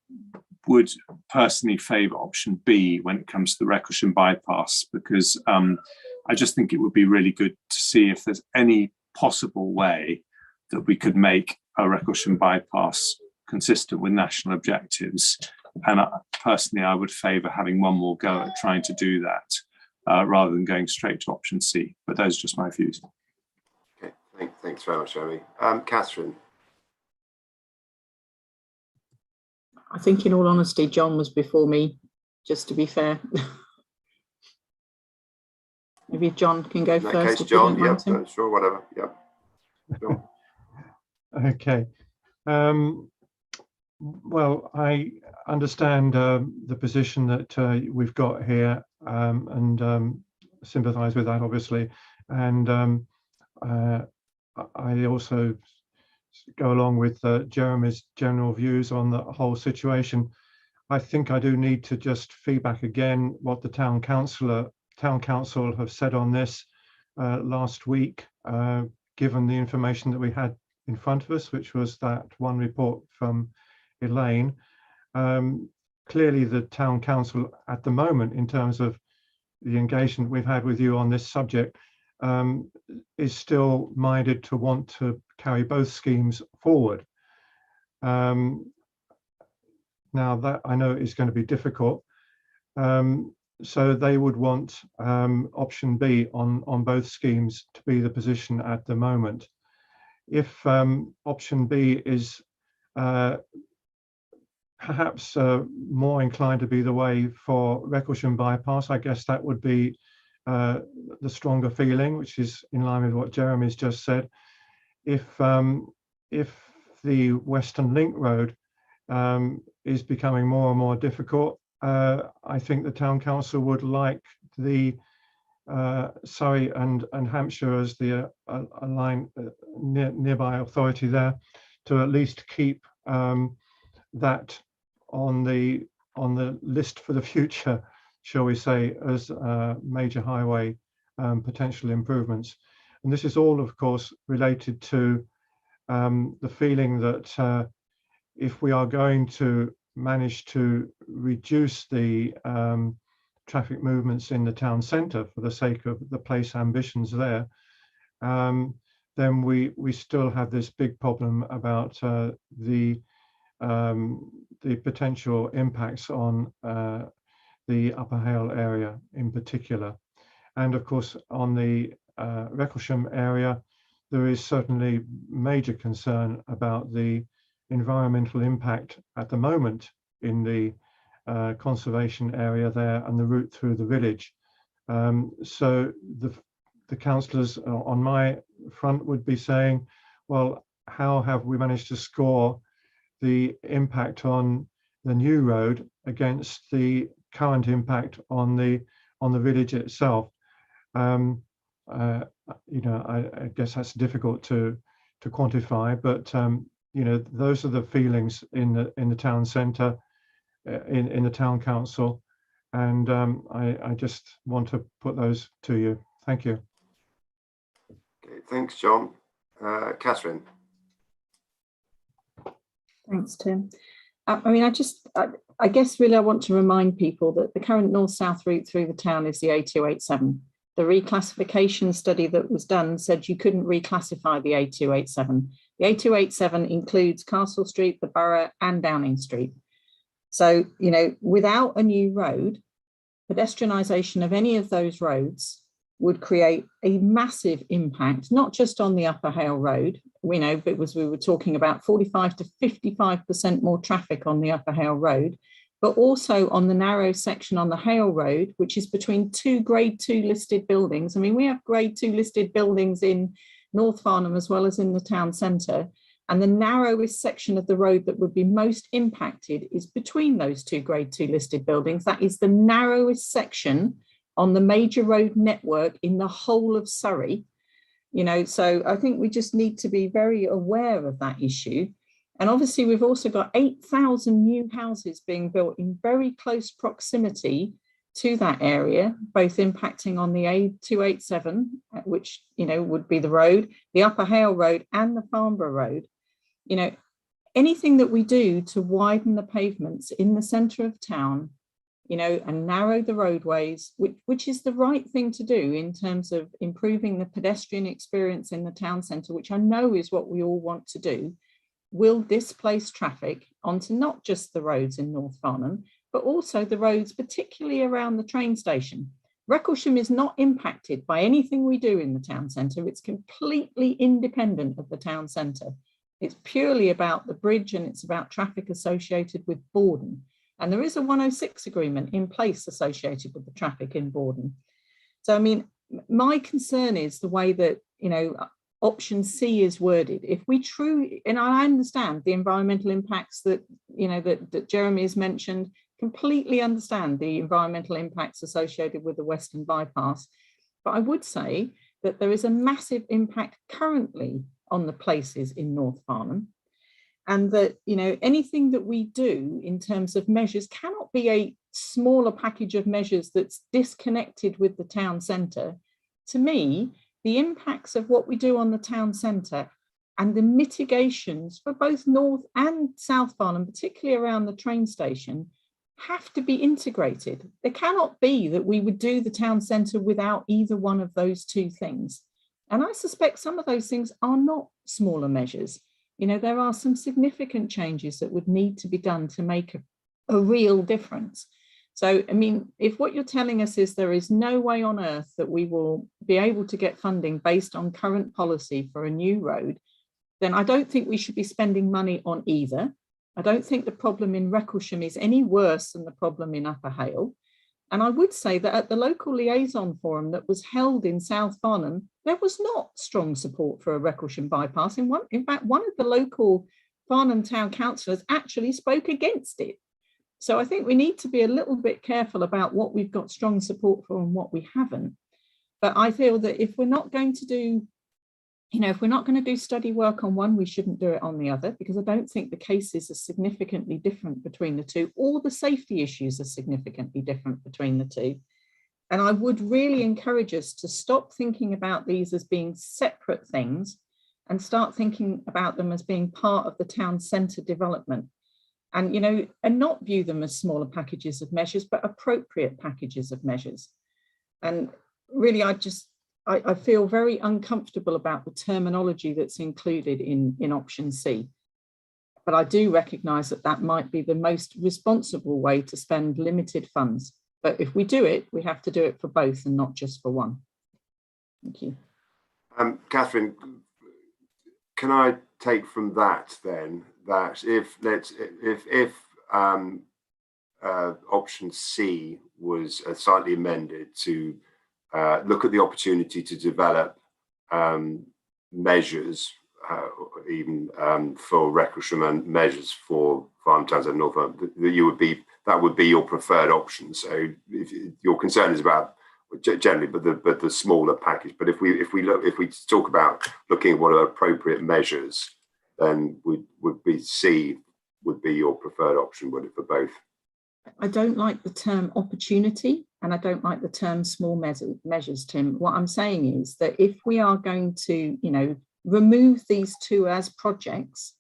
would personally favour option B when it comes to the Recklesham bypass, because I just think it would be really good to see if there's any possible way that we could make a Recklesham bypass consistent with national objectives. And personally, I would favour having one more go at trying to do that, rather than going straight to option C. But those are just my views. Okay, thanks very much, Jeremy. Catherine. I think, in all honesty, John was before me, just to be fair. Maybe John can go first. In that case, John, yeah, sure, whatever, yeah. John. Okay. Well, I understand the position that we've got here, and sympathise with that, obviously. And I also go along with Jeremy's general views on the whole situation. I think I do need to just feedback again what the town council have said on this last week, given the information that we had in front of us, which was that one report from Elaine. clearly the town council at the moment, in terms of the engagement we've had with you on this subject, is still minded to want to carry both schemes forward. Now that I know is going to be difficult, so they would want option B on both schemes to be the position at the moment. If option B is perhaps more inclined to be the way for Recklesham bypass, I guess that would be the stronger feeling, which is in line with what Jeremy's just said. If the Western Link Road is becoming more and more difficult, I think the town council would like the Surrey and Hampshire as the nearby authority there to at least keep that on the list for the future, shall we say, as major highway potential improvements. And this is all, of course, related to the feeling that if we are going to manage to reduce the traffic movements in the town centre for the sake of the place ambitions there, then we still have this big problem about the potential impacts on the Upper Hale area in particular. And of course, on the Recklesham area, there is certainly major concern about the environmental impact at the moment in the conservation area there and the route through the village. So the councillors on my front would be saying, well, how have we managed to score the impact on the new road against the current impact on the village itself? You know, I guess that's difficult to quantify, but you know, those are the feelings in the town centre, in the town council, and I just want to put those to you. Thank you. Okay, thanks, John. Catherine. Thanks, Tim. I mean, I guess really I want to remind people that the current north-south route through the town is the A287. The reclassification study that was done said you couldn't reclassify the A287. The A287 includes Castle Street, the Borough, and Downing Street. So, you know, without a new road, pedestrianisation of any of those roads would create a massive impact, not just on the Upper Hale Road, we know, because we were talking about 45 to 55% more traffic on the Upper Hale Road, but also on the narrow section on the Hale Road, which is between two Grade 2 listed buildings. I mean, we have Grade 2 listed buildings in North Farnham as well as in the town centre, and the narrowest section of the road that would be most impacted is between those two Grade 2 listed buildings. That is the narrowest section on the major road network in the whole of Surrey. You know, so I think we just need to be very aware of that issue. And obviously we've also got 8,000 new houses being built in very close proximity to that area, both impacting on the A287, which, you know, would be the road, the Upper Hale Road and the Farnborough Road. You know, anything that we do to widen the pavements in the centre of town, you know, and narrow the roadways, which is the right thing to do in terms of improving the pedestrian experience in the town centre, which I know is what we all want to do, will displace traffic onto not just the roads in North Farnham, but also the roads, particularly around the train station. Recklesham is not impacted by anything we do in the town centre. It's completely independent of the town centre. It's purely about the bridge and it's about traffic associated with Borden. And there is a 106 agreement in place associated with the traffic in Borden. So, I mean, my concern is the way that, you know, option C is worded. If we truly, and I understand the environmental impacts that, you know, that Jeremy has mentioned, completely understand the environmental impacts associated with the Western bypass. But I would say that there is a massive impact currently on the places in North Farnham. And that, you know, anything that we do in terms of measures cannot be a smaller package of measures that's disconnected with the town centre. To me, the impacts of what we do on the town centre and the mitigations for both North and South Farnham, particularly around the train station, have to be integrated. There cannot be that we would do the town centre without either one of those two things. And I suspect some of those things are not smaller measures. You know, there are some significant changes that would need to be done to make a real difference. So, I mean, if what you're telling us is there is no way on earth that we will be able to get funding based on current policy for a new road, then I don't think we should be spending money on either. I don't think the problem in Recklesham is any worse than the problem in Upper Hale. And I would say that at the local liaison forum that was held in South Farnham, there was not strong support for a Recklesham bypass. In fact, one of the local Farnham town councillors actually spoke against it. So I think we need to be a little bit careful about what we've got strong support for and what we haven't. But I feel that if we're not going to do, if we're not going to do study work on one, we shouldn't do it on the other, because I don't think the cases are significantly different between the two, or the safety issues are significantly different between the two. And I would really encourage us to stop thinking about these as being separate things and start thinking about them as being part of the town centre development. And, and not view them as smaller packages of measures, but appropriate packages of measures. And really, I feel very uncomfortable about the terminology that's included in option C. But I do recognise that that might be the most responsible way to spend limited funds. But if we do it, we have to do it for both and not just for one. Thank you. Catherine, can I take from that then that if option C was slightly amended to look at the opportunity to develop measures, even for Recklesham and measures for Farnham Townsend and North Farnham, that would be your preferred option. So if your concern is about generally, but the smaller package. But if we talk about looking at what are appropriate measures, then would be C would be your preferred option, would it, for both? I don't like the term opportunity, and I don't like the term small measures, Tim. What I'm saying is that if we are going to, remove these two as projects,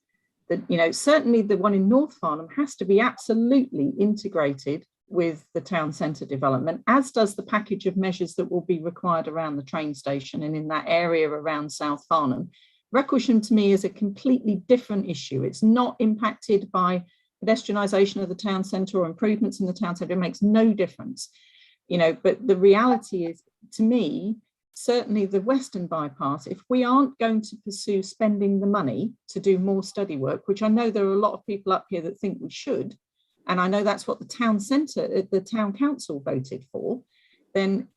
that, certainly the one in North Farnham has to be absolutely integrated with the town centre development, as does the package of measures that will be required around the train station and in that area around South Farnham. Recklesham to me is a completely different issue. It's not impacted by pedestrianisation of the town centre or improvements in the town centre. It makes no difference, but the reality is, to me, certainly the Western bypass, if we aren't going to pursue spending the money to do more study work, which I know there are a lot of people up here that think we should, and I know that's what the town centre, the town council voted for, then,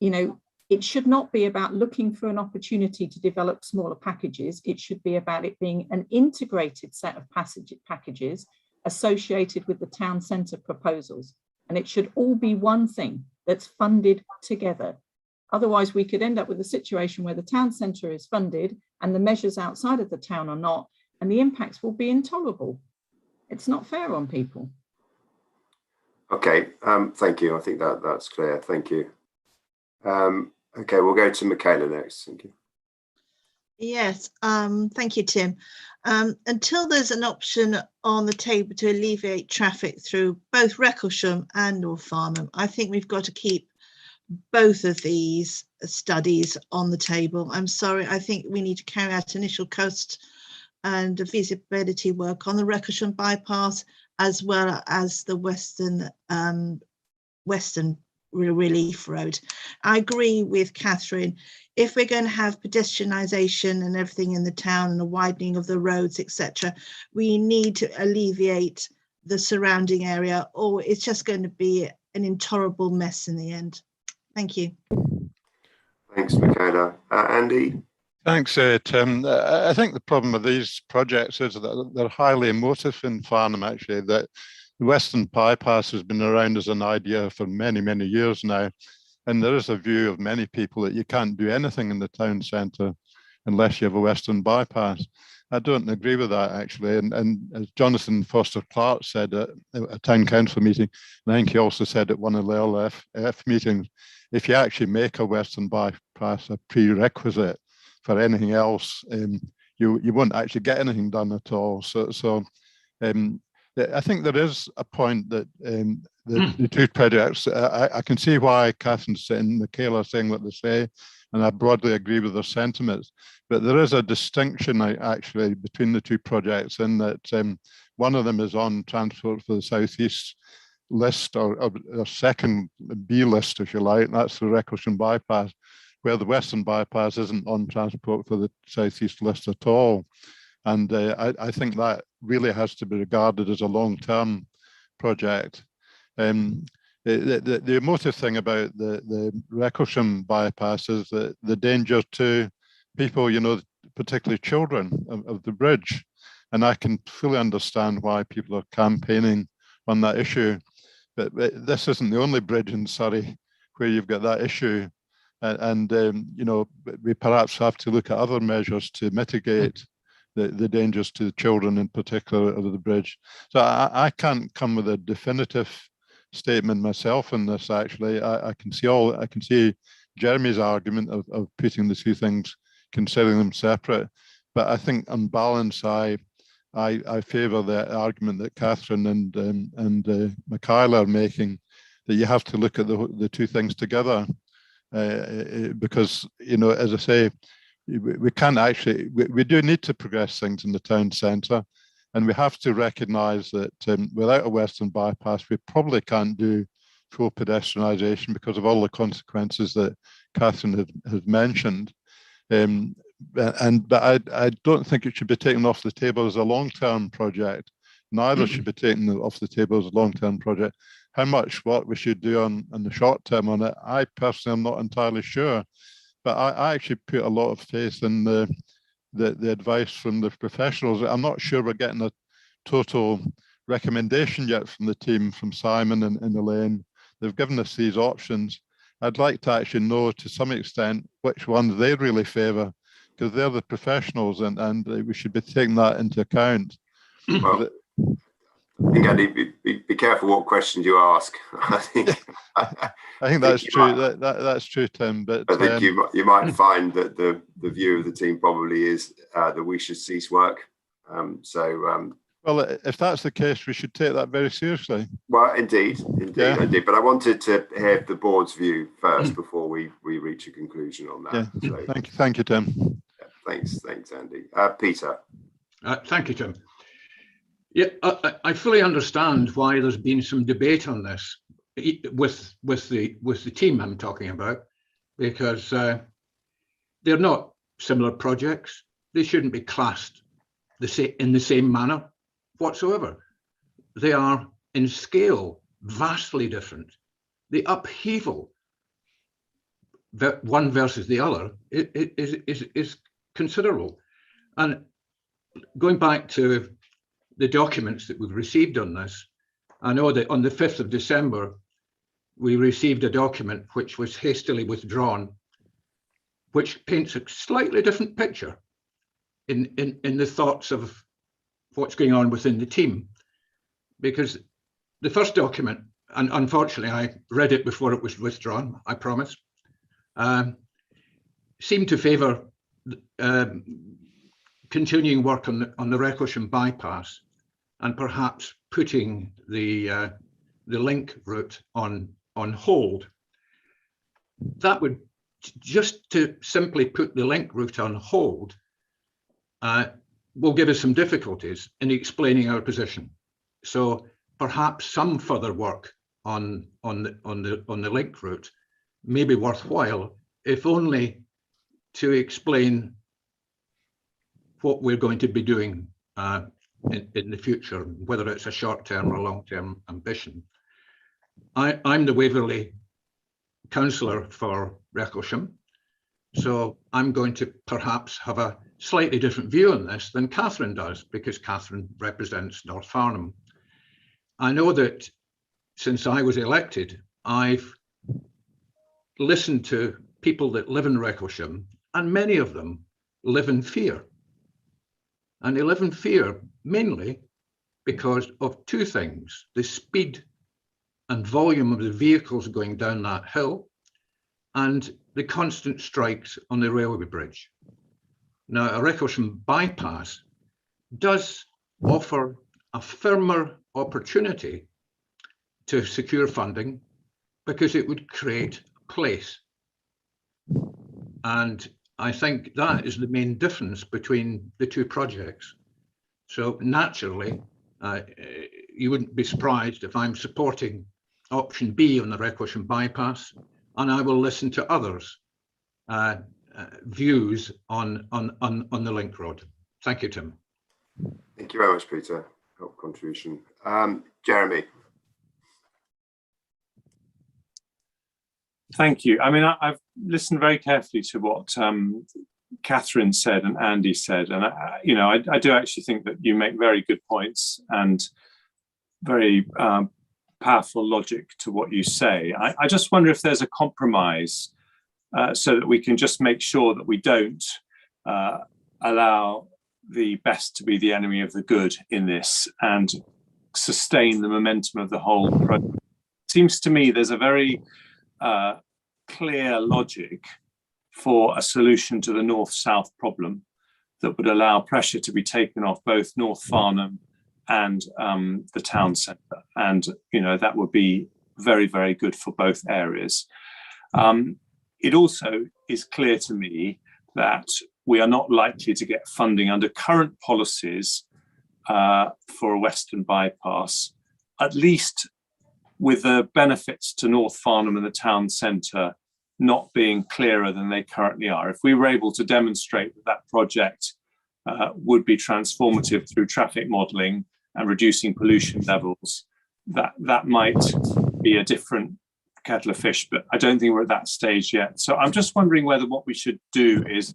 it should not be about looking for an opportunity to develop smaller packages. It should be about it being an integrated set of packages associated with the town centre proposals. And it should all be one thing that's funded together. Otherwise, we could end up with a situation where the town centre is funded and the measures outside of the town are not, and the impacts will be intolerable. It's not fair on people. Okay, thank you. I think that's clear. Thank you. Okay, we'll go to Michaela next. Thank you. Yes, thank you, Tim. Until there's an option on the table to alleviate traffic through both Recklesham and North Farnham, I think we've got to keep both of these studies on the table. I'm sorry, I think we need to carry out initial cost and feasibility work on the Recklesham bypass, as well as the Western Relief Road. I agree with Catherine. If we're going to have pedestrianisation and everything in the town and the widening of the roads, etc., we need to alleviate the surrounding area, or it's just going to be an intolerable mess in the end. Thank you. Thanks, Michaela. Andy? Thanks, Tim. I think the problem with these projects is that they're highly emotive in Farnham, actually. That the Western bypass has been around as an idea for many, many years now. And there is a view of many people that you can't do anything in the town centre unless you have a Western bypass. I don't agree with that, actually. And as Jonathan Foster Clark said at a town council meeting, and I think he also said at one of the LF meetings, if you actually make a Western bypass a prerequisite for anything else, you won't actually get anything done at all. So I think there is a point that the two projects, I can see why Catherine's and Michaela are saying what they say, and I broadly agree with their sentiments. But there is a distinction actually between the two projects in that one of them is on transport for the southeast list or second B list, if you like. That's the Recklesham bypass, where the western bypass isn't on transport for the southeast list at all. And I think that really has to be regarded as a long-term project. The emotive thing about the Recklesham bypass is that the danger to people, you know, particularly children of the bridge. And I can fully understand why people are campaigning on that issue. But this isn't the only bridge in Surrey where you've got that issue. And you know, we perhaps have to look at other measures to mitigate the dangers to the children in particular of the bridge. So I can't come with a definitive statement myself on this. Actually, I can see Jeremy's argument of putting the two things, considering them separate. But I think on balance, I favour the argument that Catherine and Michaela are making, that you have to look at the two things together, because, you know, as I say, we can't actually, we do need to progress things in the town centre, and we have to recognise that without a western bypass, we probably can't do full pedestrianisation because of all the consequences that Catherine has mentioned. But I don't think it should be taken off the table as a long-term project. Neither should be taken off the table as a long-term project. How much work we should do on the short term on it, I personally am not entirely sure. But I actually put a lot of faith in the advice from the professionals. I'm not sure we're getting a total recommendation yet from the team, from Simon and Elaine. They've given us these options. I'd like to actually know to some extent which ones they really favour, because they're the professionals, and we should be taking that into account. Well, I think, Andy, be careful what questions you ask. I think that's true. That's true, Tim. But I think you might find that the view of the team probably is that we should cease work. Well, if that's the case, we should take that very seriously. Well, indeed. But I wanted to hear the board's view first before we reach a conclusion on that. Yeah. So, Thank you, Tim. Thanks, Andy. Peter. Thank you, Tim. Yeah, I fully understand why there's been some debate on this with the team I'm talking about, because they're not similar projects. They shouldn't be classed in the same manner whatsoever. They are in scale vastly different. The upheaval, one versus the other, is considerable. And going back to the documents that we've received on this, I know that on the 5th of December, we received a document which was hastily withdrawn, which paints a slightly different picture in the thoughts of what's going on within the team. Because the first document, and unfortunately I read it before it was withdrawn, I promise, seemed to favour continuing work on the Recklesham bypass, and perhaps putting the link route on hold. That would, just to simply put the link route on hold, will give us some difficulties in explaining our position. So perhaps some further work on the link route may be worthwhile, if only to explain what we're going to be doing in the future, whether it's a short-term or long-term ambition. I'm the Waverley councillor for Recklesham, so I'm going to perhaps have a slightly different view on this than Catherine does, because Catherine represents North Farnham. I know that since I was elected, I've listened to people that live in Recklesham, and many of them live in fear. And they live in fear mainly because of two things: the speed and volume of the vehicles going down that hill, and the constant strikes on the railway bridge. Now, a Recklesham bypass does offer a firmer opportunity to secure funding because it would create place. And I think that is the main difference between the two projects. So naturally, you wouldn't be surprised if I'm supporting option B on the Recklesham bypass, and I will listen to others' views on the link road. Thank you, Tim. Thank you very much, Peter. Help contribution. Jeremy. Thank you. I mean, I've listened very carefully to what Catherine said and Andy said, and I do actually think that you make very good points and very powerful logic to what you say. I just wonder if there's a compromise so that we can just make sure that we don't allow the best to be the enemy of the good in this and sustain the momentum of the whole project. It seems to me there's a very clear logic for a solution to the north-south problem that would allow pressure to be taken off both North Farnham and the town centre, and that would be very, very good for both areas. It also is clear to me that we are not likely to get funding under current policies for a western bypass, at least with the benefits to North Farnham and the town centre not being clearer than they currently are. If we were able to demonstrate that that project would be transformative through traffic modelling and reducing pollution levels, that might be a different kettle of fish, but I don't think we're at that stage yet. So I'm just wondering whether what we should do is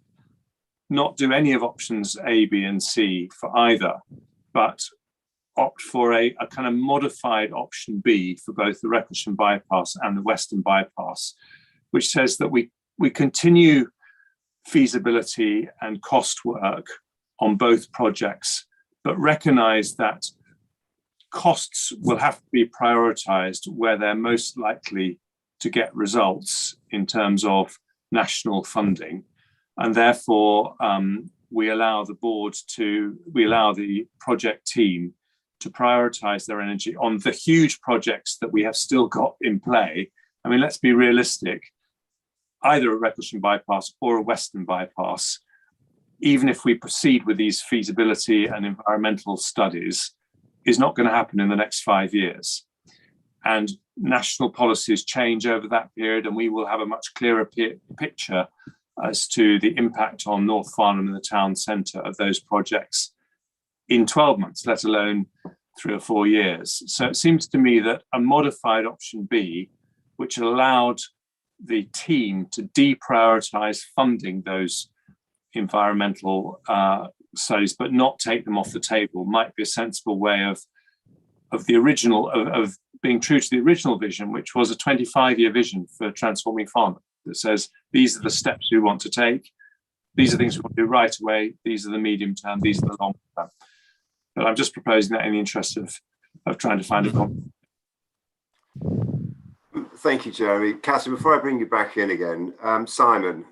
not do any of options A, B, and C for either, but opt for a kind of modified option B for both the Recklesham bypass and the Western bypass, which says that we continue feasibility and cost work on both projects, but recognise that costs will have to be prioritised where they're most likely to get results in terms of national funding. And therefore, we allow the project team to prioritise their energy on the huge projects that we have still got in play. I mean, let's be realistic. Either a Recklesham bypass or a Western bypass, even if we proceed with these feasibility and environmental studies, is not going to happen in the next 5 years. And national policies change over that period, and we will have a much clearer picture as to the impact on North Farnham and the town centre of those projects in 12 months, let alone 3 or 4 years. So it seems to me that a modified option B, which allowed the team to deprioritise funding those environmental studies, but not take them off the table, might be a sensible way of being true to the original vision, which was a 25-year vision for transforming Farnham that says these are the steps we want to take, these are things we want to do right away, these are the medium term, these are the long term. But I'm just proposing that in the interest of trying to find a compromise. Thank you, Jeremy. Cassie, before I bring you back in again, Simon,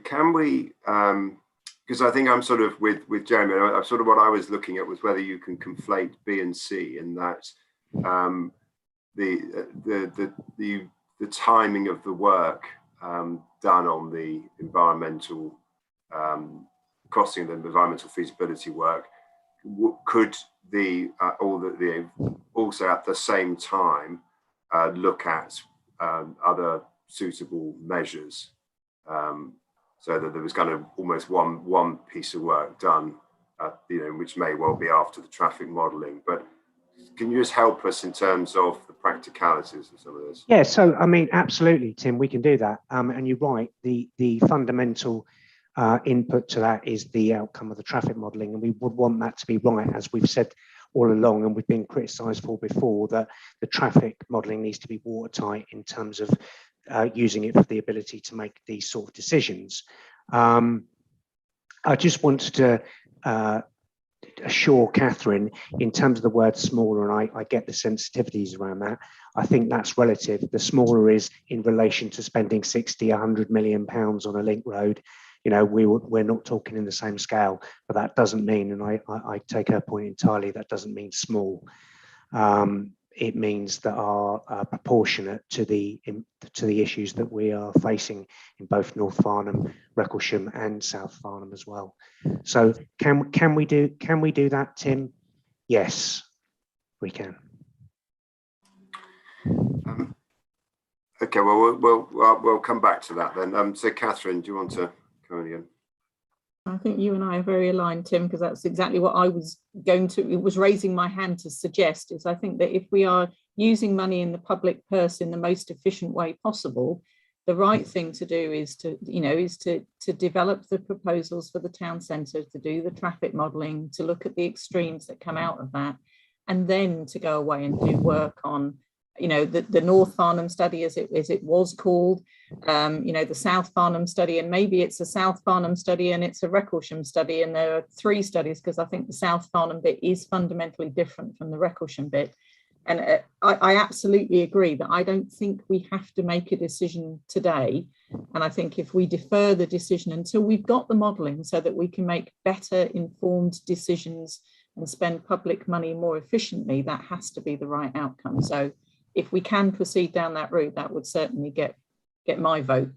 can we, because I think I'm sort of with Jeremy, sort of what I was looking at was whether you can conflate B and C in that the timing of the work done on the environmental costing of the environmental feasibility work could also at the same time look at other suitable measures, so that there was kind of almost one piece of work done, which may well be after the traffic modelling. But can you just help us in terms of the practicalities of some of this? Yeah, so I mean, absolutely, Tim, we can do that. And you're right, the fundamental input to that is the outcome of the traffic modelling, and we would want that to be right, as we've said all along, and we've been criticised for before, that the traffic modelling needs to be watertight in terms of using it for the ability to make these sort of decisions. I just wanted to assure Catherine, in terms of the word smaller, and I get the sensitivities around that, I think that's relative. The smaller is in relation to spending 60, 100 million pounds on a link road. you know, we're not talking in the same scale, but that doesn't mean, and I take her point entirely, that doesn't mean small. It means that are proportionate to the issues that we are facing in both North Farnham, Recklesham, and South Farnham as well. So can we do that, Tim? Yes, we can. Okay, well, we'll come back to that then. So, Catherine, do you want to come in again? I think you and I are very aligned, Tim, because that's exactly what I was raising my hand to suggest, is I think that if we are using money in the public purse in the most efficient way possible, the right thing to do is to develop the proposals for the town centre, to do the traffic modelling, to look at the extremes that come out of that, and then to go away and do work on, you know, the North Farnham study, as it was called, you know, the South Farnham study, and maybe it's a South Farnham study and it's a Recklesham study, and there are 3 studies, because I think the South Farnham bit is fundamentally different from the Recklesham bit. And I absolutely agree that I don't think we have to make a decision today. And I think if we defer the decision until we've got the modelling so that we can make better informed decisions and spend public money more efficiently, that has to be the right outcome. So if we can proceed down that route, that would certainly get my vote.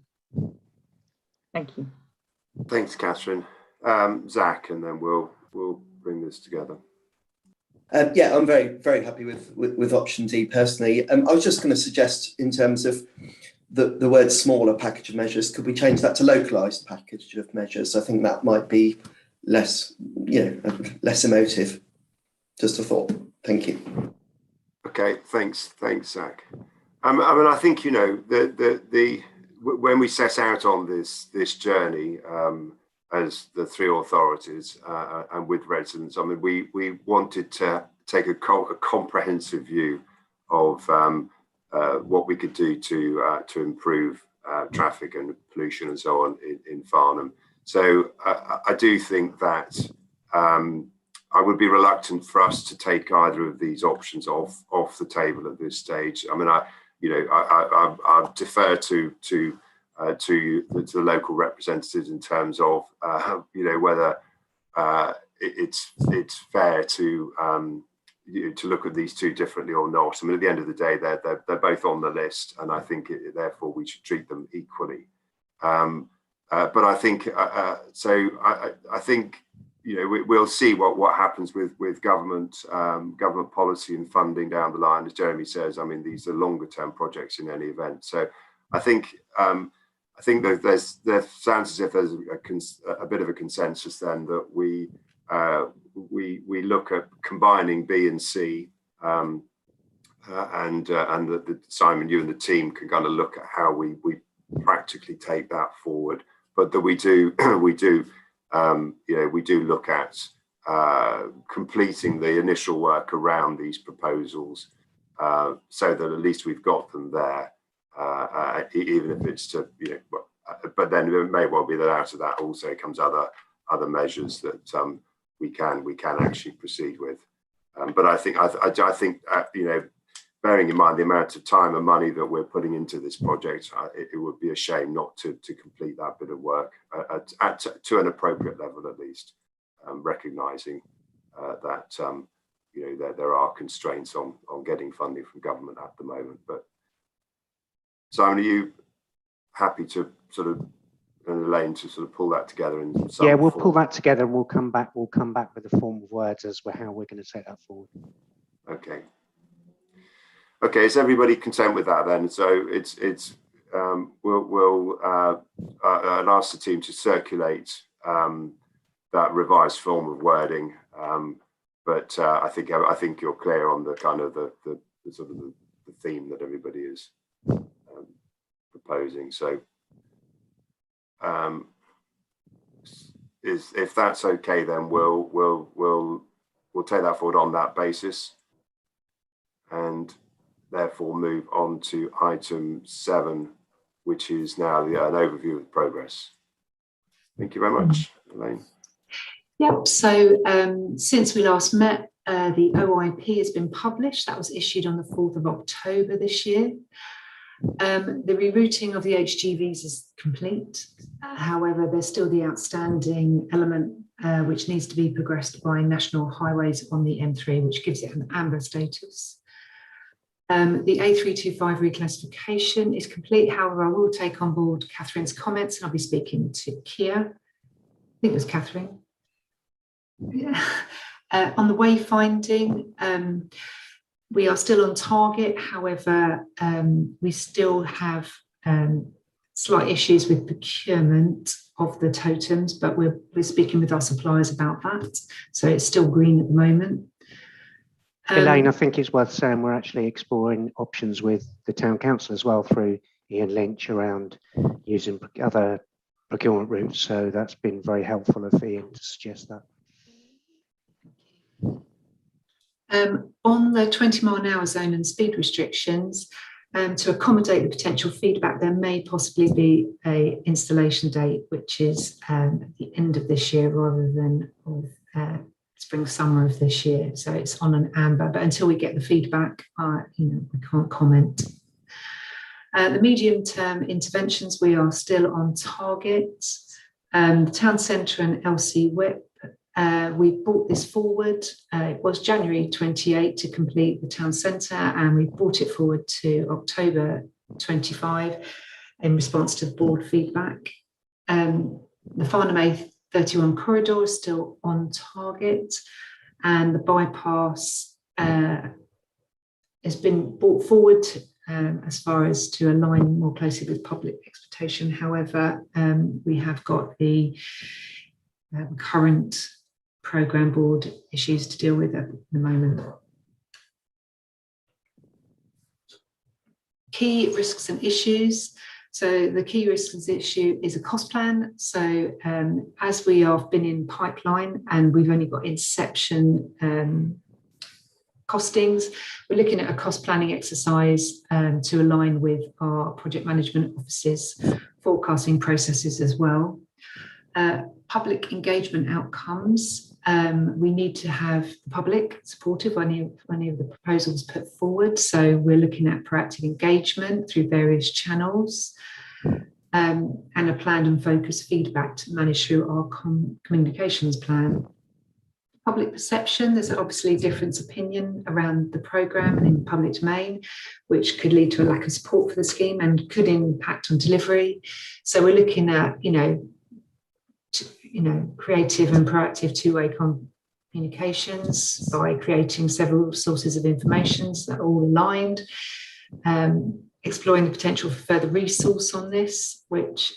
Thank you. Thanks, Catherine. Zach, and then we'll bring this together. Yeah, I'm very happy with option D personally. I was just going to suggest, in terms of the word smaller package of measures, could we change that to localised package of measures? I think that might be less emotive. Just a thought. Thank you. Okay, thanks, Zach. I mean, I think, you know, when we set out on this journey as the 3 authorities and with residents, I mean, we wanted to take a comprehensive view of what we could do to improve traffic and pollution and so on in Farnham. So I do think that I would be reluctant for us to take either of these options off the table at this stage. I mean, I defer to the local representatives in terms of you know, whether it's fair to look at these 2 differently or not. I mean, at the end of the day, they're both on the list, and I think therefore we should treat them equally. But I think I think, you know, we'll see what happens with government policy and funding down the line. As Jeremy says, I mean, these are longer term projects in any event. So I think that there sounds as if there's a bit of a consensus then that we look at combining B and C, and that Simon, you and the team can kind of look at how we practically take that forward, but that we do look at completing the initial work around these proposals, so that at least we've got them there, even if it's to, you know, but then it may well be that out of that also comes other measures that we can actually proceed with. But I think you know, bearing in mind the amount of time and money that we're putting into this project, it would be a shame not to complete that bit of work to an appropriate level, at least, recognising that you know, there are constraints on getting funding from government at the moment. But Simon, are you happy to sort of, and Elaine, to sort of pull that together in some Yeah, we'll form? pull that together, and we'll come back with the form of words as to how we're going to take that forward. Okay, is everybody content with that then? So I'll ask the team to circulate that revised form of wording, but I think you're clear on the kind of the sort of the theme that everybody is proposing. So if that's okay, then we'll take that forward on that basis, and therefore move on to item 7, which is now an overview of progress. Thank you very much, Elaine. Yep, so since we last met, the OIP has been published. That was issued on the 4th of October this year. The rerouting of the HGVs is complete. However, there's still the outstanding element which needs to be progressed by National Highways on the M3, which gives it an amber status. The A325 reclassification is complete. However, I will take on board Catherine's comments, and I'll be speaking to Kia. I think it was Catherine. Yeah. On the wayfinding, we are still on target. However, we still have slight issues with procurement of the totems, but we're speaking with our suppliers about that. So it's still green at the moment. Elaine, I think it's worth saying we're actually exploring options with the town council as well through Ian Lynch around using other procurement routes. So that's been very helpful of Ian to suggest that. On the 20-mile-an-hour zone and speed restrictions, to accommodate the potential feedback, there may possibly be an installation date, which is at the end of this year rather than spring, summer of this year. So it's on an amber, but until we get the feedback, we can't comment. The medium-term interventions, we are still on target. The town centre and LC WIP, we brought this forward. It was January 28 to complete the town centre, and we brought it forward to October 25 in response to the board feedback. The Farnham A31 corridor is still on target, and the bypass has been brought forward as far as to align more closely with public expectation. However, we have got the current programme board issues to deal with at the moment. Key risks and issues. So the key risks and issue is a cost plan. So as we have been in pipeline and we've only got inception costings, we're looking at a cost planning exercise to align with our project management offices, forecasting processes as well. Public engagement outcomes. We need to have the public supportive of any of the proposals put forward. So we're looking at proactive engagement through various channels and a planned and focused feedback to manage through our communications plan. Public perception, there's obviously different opinion around the programme and in the public domain, which could lead to a lack of support for the scheme and could impact on delivery. So we're looking at, creative and proactive two-way communications by creating several sources of information that are all aligned, exploring the potential for further resource on this, which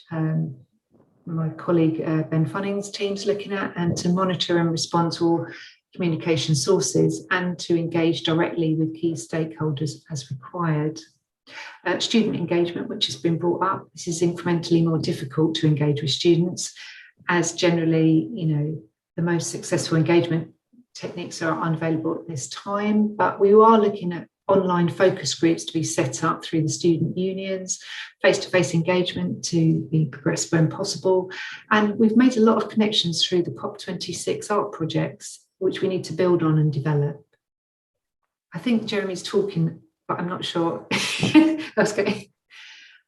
my colleague Ben Funning's team's looking at, and to monitor and respond to all communication sources and to engage directly with key stakeholders as required. Student engagement, which has been brought up, this is incrementally more difficult to engage with students, as generally, the most successful engagement techniques are unavailable at this time, but we are looking at online focus groups to be set up through the student unions, face-to-face engagement to be progressed when possible. And we've made a lot of connections through the COP26 art projects, which we need to build on and develop. I think Jeremy's talking, but I'm not sure. That's okay.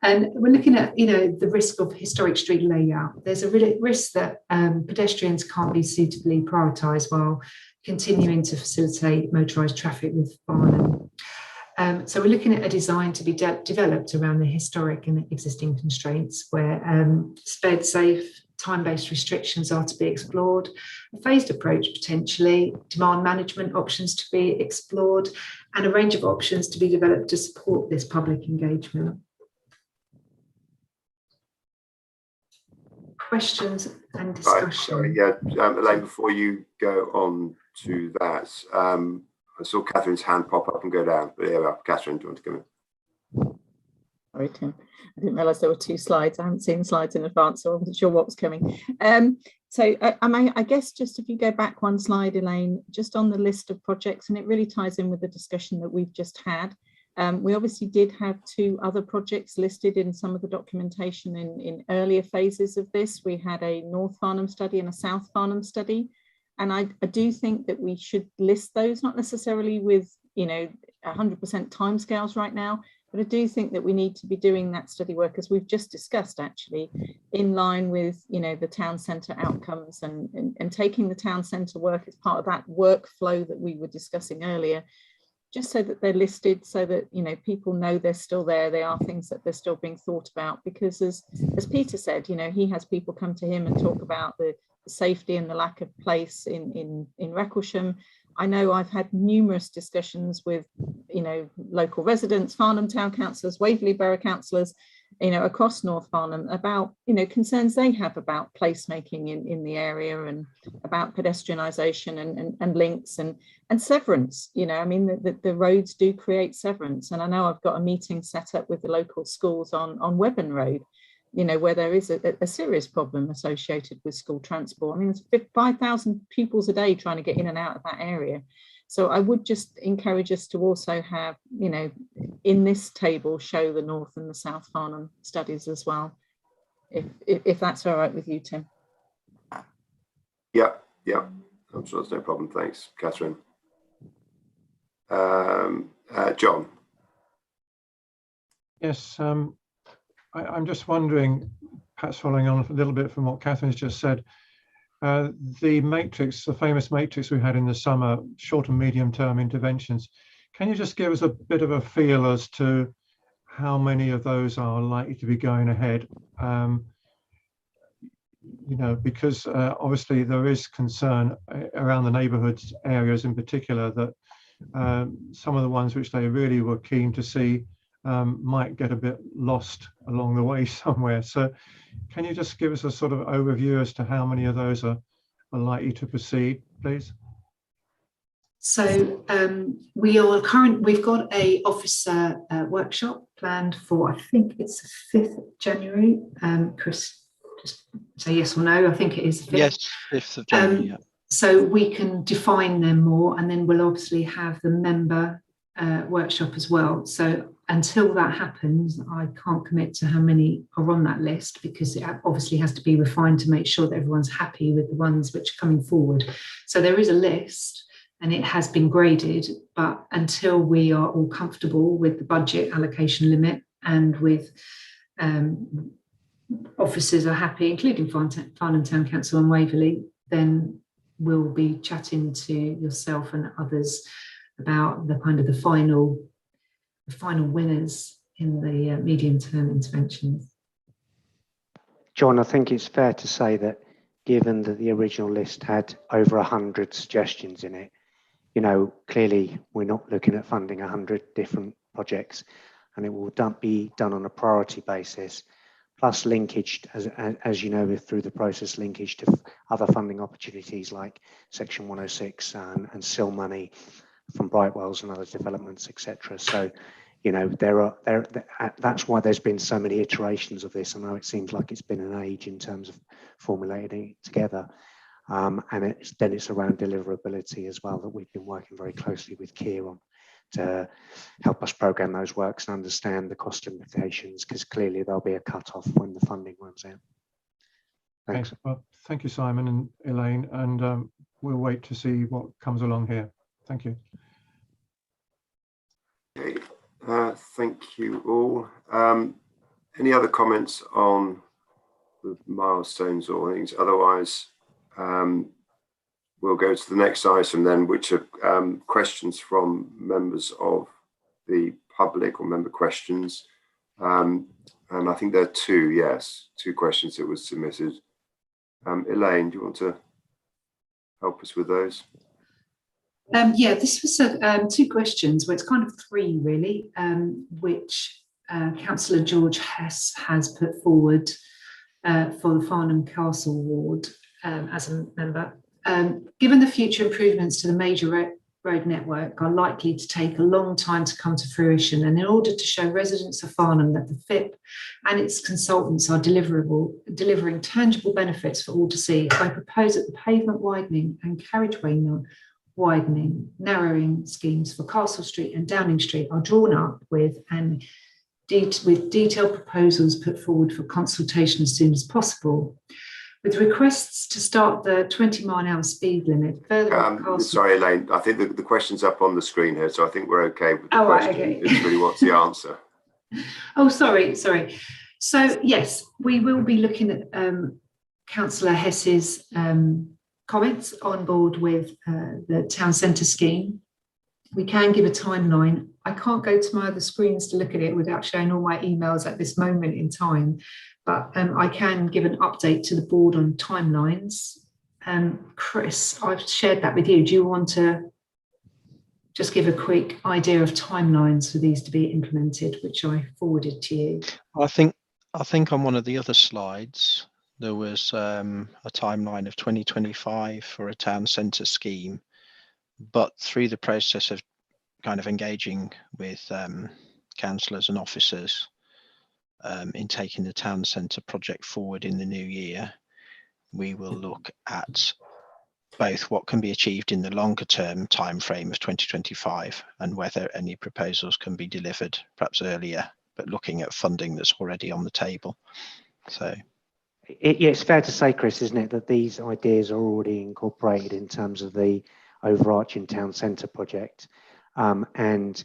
And we're looking at, the risk of historic street layout. There's a risk that pedestrians can't be suitably prioritised while continuing to facilitate motorised traffic with Farnham. So we're looking at a design to be developed around the historic and existing constraints where sped safe, time-based restrictions are to be explored, a phased approach potentially, demand management options to be explored, and a range of options to be developed to support this public engagement. Questions and discussion. Sorry, yeah, Elaine, before you go on to that, I saw Catherine's hand pop up and go down, but yeah, Catherine, do you want to come in? Sorry, Tim. I didn't realise there were two slides. I haven't seen the slides in advance, so I wasn't sure what was coming. I guess just if you go back one slide, Elaine, just on the list of projects, and it really ties in with the discussion that we've just had. We obviously did have two other projects listed in some of the documentation in earlier phases of this. We had a North Farnham study and a South Farnham study. And I do think that we should list those, not necessarily with, 100% timescales right now, But I do think that we need to be doing that study work, as we've just discussed, actually, in line with, you know, the town centre outcomes, and taking the town centre work as part of that workflow that we were discussing earlier, just so that they're listed, so that, you know, people know they're still there. They are things that they're still being thought about, because as Peter said, you know, he has people come to him and talk about the safety and the lack of place in Recklesham. I know I've had numerous discussions with, you know, local residents, Farnham town councillors, Waverley borough councillors, you know, across North Farnham, about, you know, concerns they have about placemaking in the area, and about pedestrianisation and links and severance. You know, I mean, the roads do create severance, and I know I've got a meeting set up with the local schools on Webburn Road, you know, where there is a serious problem associated with school transport. I mean, there's 5,000 pupils a day trying to get in and out of that area. So I would just encourage us to also have, you know, in this table, show the North and the South Farnham studies as well, if that's all right with you, Tim. Yeah, I'm sure there's no problem. Thanks, Catherine. John. Yes, I'm just wondering, perhaps following on a little bit from what Catherine's just said, the matrix, the famous matrix we had in the summer, short and medium term interventions, can you just give us a bit of a feel as to how many of those are likely to be going ahead? You know, because obviously there is concern around the neighbourhoods areas in particular that some of the ones which they really were keen to see might get a bit lost along the way somewhere. So can you just give us a sort of overview as to how many of those are likely to proceed, please? So we've got a officer workshop planned for, I think it's the 5th of January. Chris, just say yes or no. I think it is the 5th. Yes, 5th of January. Yeah. So we can define them more, and then we'll obviously have the member workshop as well. So until that happens, I can't commit to how many are on that list, because it obviously has to be refined to make sure that everyone's happy with the ones which are coming forward. So there is a list, and it has been graded, but until we are all comfortable with the budget allocation limit, and with officers are happy, including Farnham Town Council and Waverley, then we'll be chatting to yourself and others about the kind of the final winners in the medium-term interventions. John, I think it's fair to say that given that the original list had over 100 suggestions in it, you know, clearly we're not looking at funding 100 different projects, and it will be done on a priority basis, plus linkage, as you know, through the process, linkage to other funding opportunities like Section 106 and SIL money from Brightwells and other developments, etc. So, you know, that's why there's been so many iterations of this. I know it seems like it's been an age in terms of formulating it together. And it's around deliverability as well, that we've been working very closely with Keir on to help us program those works and understand the cost implications, because clearly there'll be a cut-off when the funding runs out. Thanks. Okay. Well, thank you, Simon and Elaine, and we'll wait to see what comes along here. Thank you. Okay, thank you all. Any other comments on the milestones or things? Otherwise, we'll go to the next item then, which are questions from members of the public, or member questions. And I think there are two questions that were submitted. Elaine, do you want to help us with those? Yeah, this was two questions, well, it's kind of three really, which Councillor George Hess has put forward for the Farnham Castle ward as a member. Given the future improvements to the major road network are likely to take a long time to come to fruition, and in order to show residents of Farnham that the FIP and its consultants are delivering tangible benefits for all to see, I propose that the pavement widening and carriageway widening, narrowing schemes for Castle Street and Downing Street are drawn up with detailed proposals put forward for consultation as soon as possible, with requests to start the 20-mile-an-hour speed limit further. Sorry, Elaine, I think the question's up on the screen here, so I think we're okay with the question. Right, okay. It's really what's the answer. Oh, sorry. So yes, we will be looking at Councillor Hess's comments on board with the town centre scheme. We can give a timeline. I can't go to my other screens to look at it without showing all my emails at this moment in time, but I can give an update to the board on timelines. Chris, I've shared that with you. Do you want to just give a quick idea of timelines for these to be implemented, which I forwarded to you? I think on one of the other slides, there was a timeline of 2025 for a town centre scheme, but through the process of kind of engaging with councillors and officers in taking the town centre project forward in the new year, we will look at both what can be achieved in the longer term time frame of 2025 and whether any proposals can be delivered perhaps earlier, but looking at funding that's already on the table. So yeah, it's fair to say, Chris, isn't it, that these ideas are already incorporated in terms of the overarching town centre project, and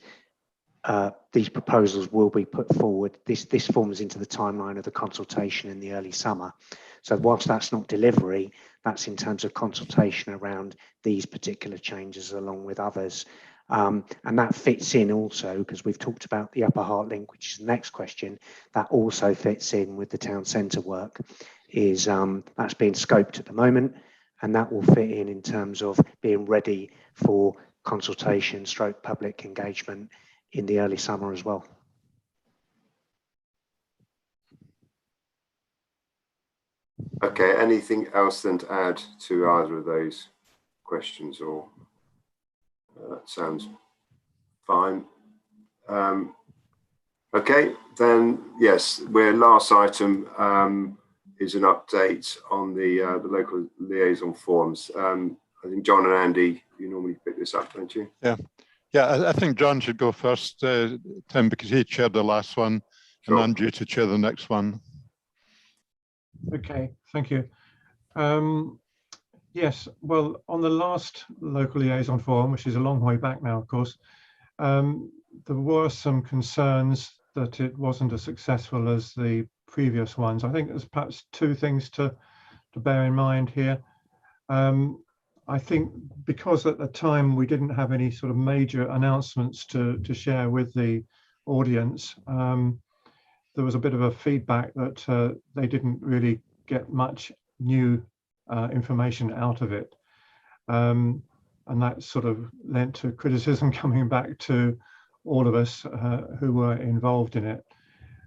these proposals will be put forward. This forms into the timeline of the consultation in the early summer. So whilst that's not delivery, that's in terms of consultation around these particular changes along with others. And that fits in also, because we've talked about the upper heart link, which is the next question, that also fits in with the town centre work, is that's being scoped at the moment, and that will fit in terms of being ready for consultation / public engagement in the early summer as well. Okay, anything else then to add to either of those questions, or that sounds fine. Okay, then yes, our last item is an update on the local liaison forums. I think John and Andy, you normally pick this up, don't you? Yeah, I think John should go first, Tim, because he chaired the last one, Sure. and I'm due to chair the next one. Okay, thank you. Yes, well, on the last local liaison forum, which is a long way back now, of course, there were some concerns that it wasn't as successful as the previous ones. I think there's perhaps two things to bear in mind here. I think because at the time we didn't have any sort of major announcements to share with the audience, there was a bit of a feedback that they didn't really get much new information out of it. And that sort of led to criticism coming back to all of us who were involved in it.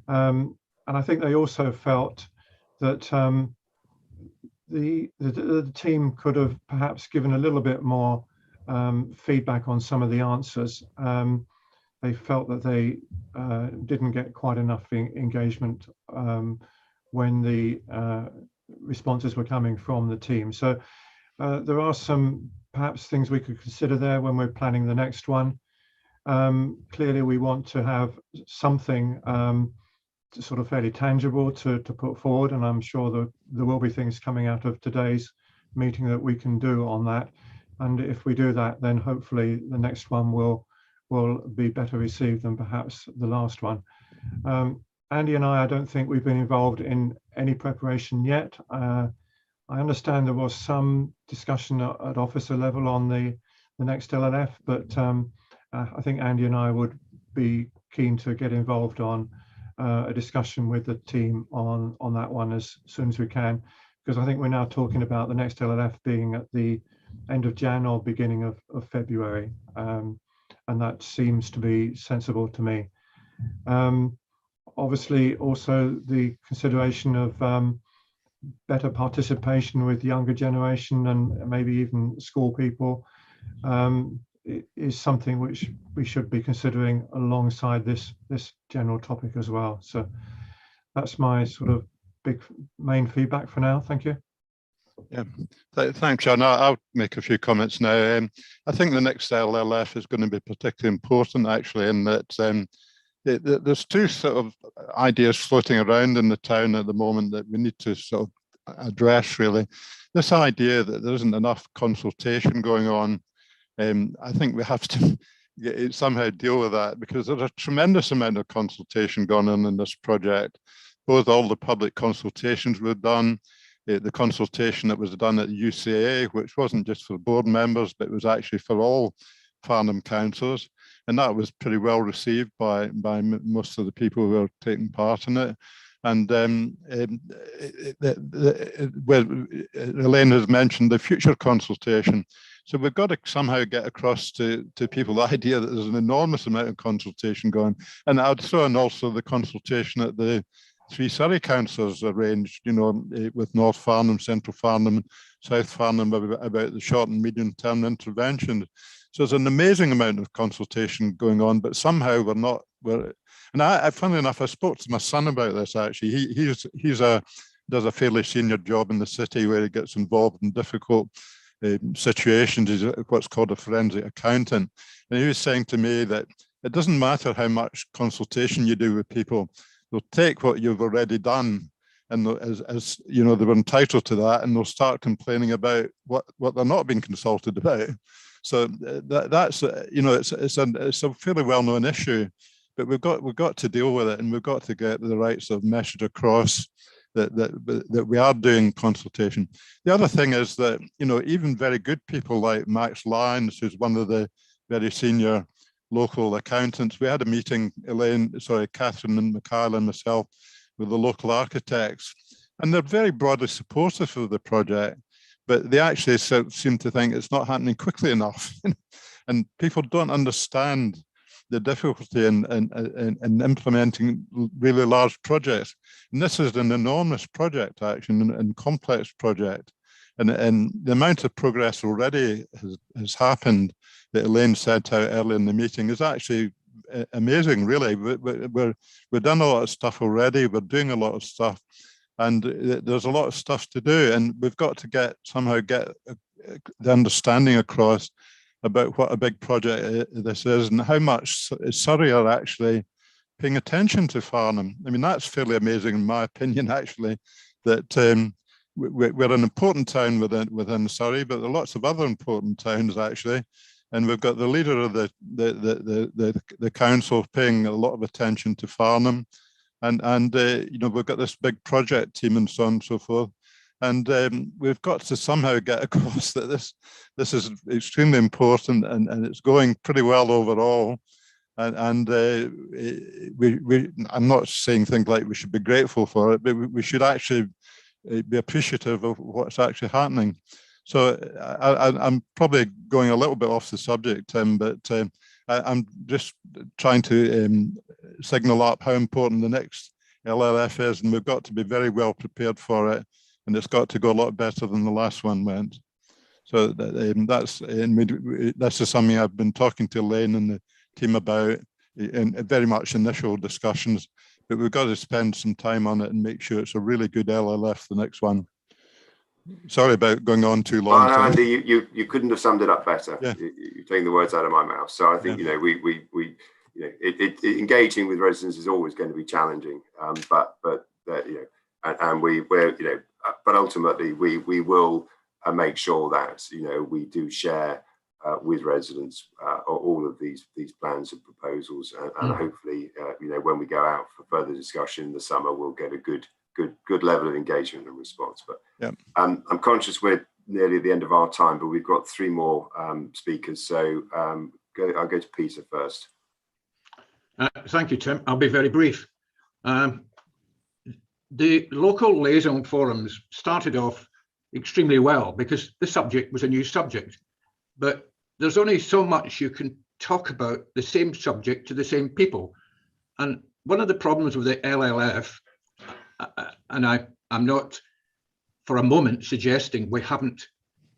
And I think they also felt that the team could have perhaps given a little bit more feedback on some of the answers. They felt that they didn't get quite enough engagement when the responses were coming from the team. So there are some perhaps things we could consider there when we're planning the next one. Clearly, we want to have something sort of fairly tangible to put forward, and I'm sure that there will be things coming out of today's meeting that we can do on that. And if we do that, then hopefully the next one will be better received than perhaps the last one. Andy and I don't think we've been involved in any preparation yet. I understand there was some discussion at officer level on the next LLF, but I think Andy and I would be keen to get involved on a discussion with the team on that one as soon as we can, because I think we're now talking about the next LLF being at the end of Jan or beginning of February, and that seems to be sensible to me. Obviously, also the consideration of better participation with younger generation and maybe even school people is something which we should be considering alongside this general topic as well. So that's my sort of main feedback for now. Thank you. Yeah, thanks, John. I'll make a few comments now. I think the next LLF is going to be particularly important, actually, in that there's two sort of ideas floating around in the town at the moment that we need to sort of address, really. This idea that there isn't enough consultation going on. I think we have to somehow deal with that, because there's a tremendous amount of consultation going on in this project. Both all the public consultations were done, the consultation that was done at the UCA, which wasn't just for board members, but it was actually for all Farnham councillors, and that was pretty well received by most of the people who are taking part in it. And Elaine has mentioned the future consultation. So we've got to somehow get across to people the idea that there's an enormous amount of consultation going. And I'd throw in also the consultation that the 3 Surrey councillors arranged, with North Farnham, Central Farnham, South Farnham, about the short and medium term interventions. So there's an amazing amount of consultation going on, but somehow and funnily enough, I spoke to my son about this actually. He does a fairly senior job in the city where he gets involved in difficult situations. He's what's called a forensic accountant. And he was saying to me that it doesn't matter how much consultation you do with people, they'll take what you've already done, and as you know, they were entitled to that, and they'll start complaining about what they're not being consulted about. So that's it's a fairly well-known issue, but we've got to deal with it, and we've got to get the right sort of message across that we are doing consultation. The other thing is that even very good people like Max Lyons, who's one of the very senior local accountants, we had a meeting, Catherine and Mikhail and myself, with the local architects, and they're very broadly supportive of the project, but they actually seem to think it's not happening quickly enough. And people don't understand the difficulty in implementing really large projects. And this is an enormous project, actually, and complex project. And the amount of progress already has happened that Elaine set out earlier in the meeting is actually amazing, really. We've done a lot of stuff already. We're doing a lot of stuff. And there's a lot of stuff to do, and we've got to somehow get the understanding across about what a big project this is and how much Surrey are actually paying attention to Farnham. I mean, that's fairly amazing, in my opinion, actually, that we're an important town within Surrey, but there are lots of other important towns, actually. And we've got the leader of the council paying a lot of attention to Farnham. And we've got this big project team and so on and so forth. And we've got to somehow get across that this is extremely important, and it's going pretty well overall. And I'm not saying things like we should be grateful for it, but we should actually be appreciative of what's actually happening. So I'm probably going a little bit off the subject, Tim, but I'm just trying to signal up how important the next LLF is, and we've got to be very well prepared for it, and it's got to go a lot better than the last one went. So that's something I've been talking to Elaine and the team about in very much initial discussions, but we've got to spend some time on it and make sure it's a really good LLF, the next one. Sorry about going on too long. No, Andy, you couldn't have summed it up better. Yeah. You're taking the words out of my mouth. So I think engaging with residents is always going to be challenging. But ultimately we will make sure that we do share with residents all of these plans and proposals, and hopefully when we go out for further discussion in the summer, we'll get a good level of engagement and response. But yeah. I'm conscious we're nearly at the end of our time, but we've got 3 more speakers. So I'll go to Peter first. Thank you, Tim. I'll be very brief. The local liaison forums started off extremely well because the subject was a new subject, but there's only so much you can talk about the same subject to the same people. And one of the problems with the LLF, and I'm not for a moment suggesting we haven't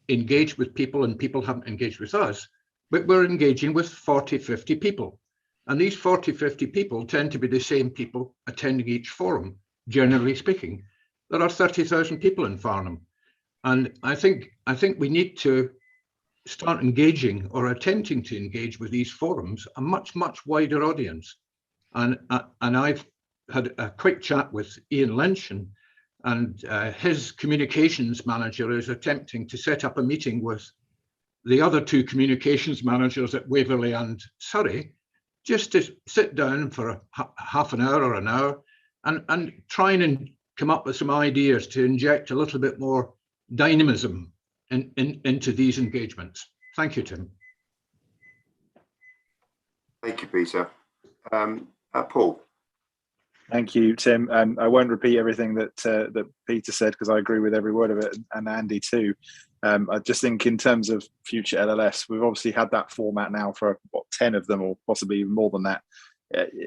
engaged with people and people haven't engaged with us, but we're engaging with 40, 50 people. And these 40, 50 people tend to be the same people attending each forum, generally speaking. There are 30,000 people in Farnham. And I think we need to start engaging or attempting to engage with these forums a much, much wider audience. And I've had a quick chat with Ian Lynch, and his communications manager is attempting to set up a meeting with the other two communications managers at Waverley and Surrey just to sit down for half an hour or an hour and try and come up with some ideas to inject a little bit more dynamism into these engagements. Thank you, Tim. Thank you, Peter. Paul. Thank you, Tim. I won't repeat everything that Peter said because I agree with every word of it, and Andy too. I just think in terms of future LLS, we've obviously had that format now for what, 10 of them, or possibly even more than that.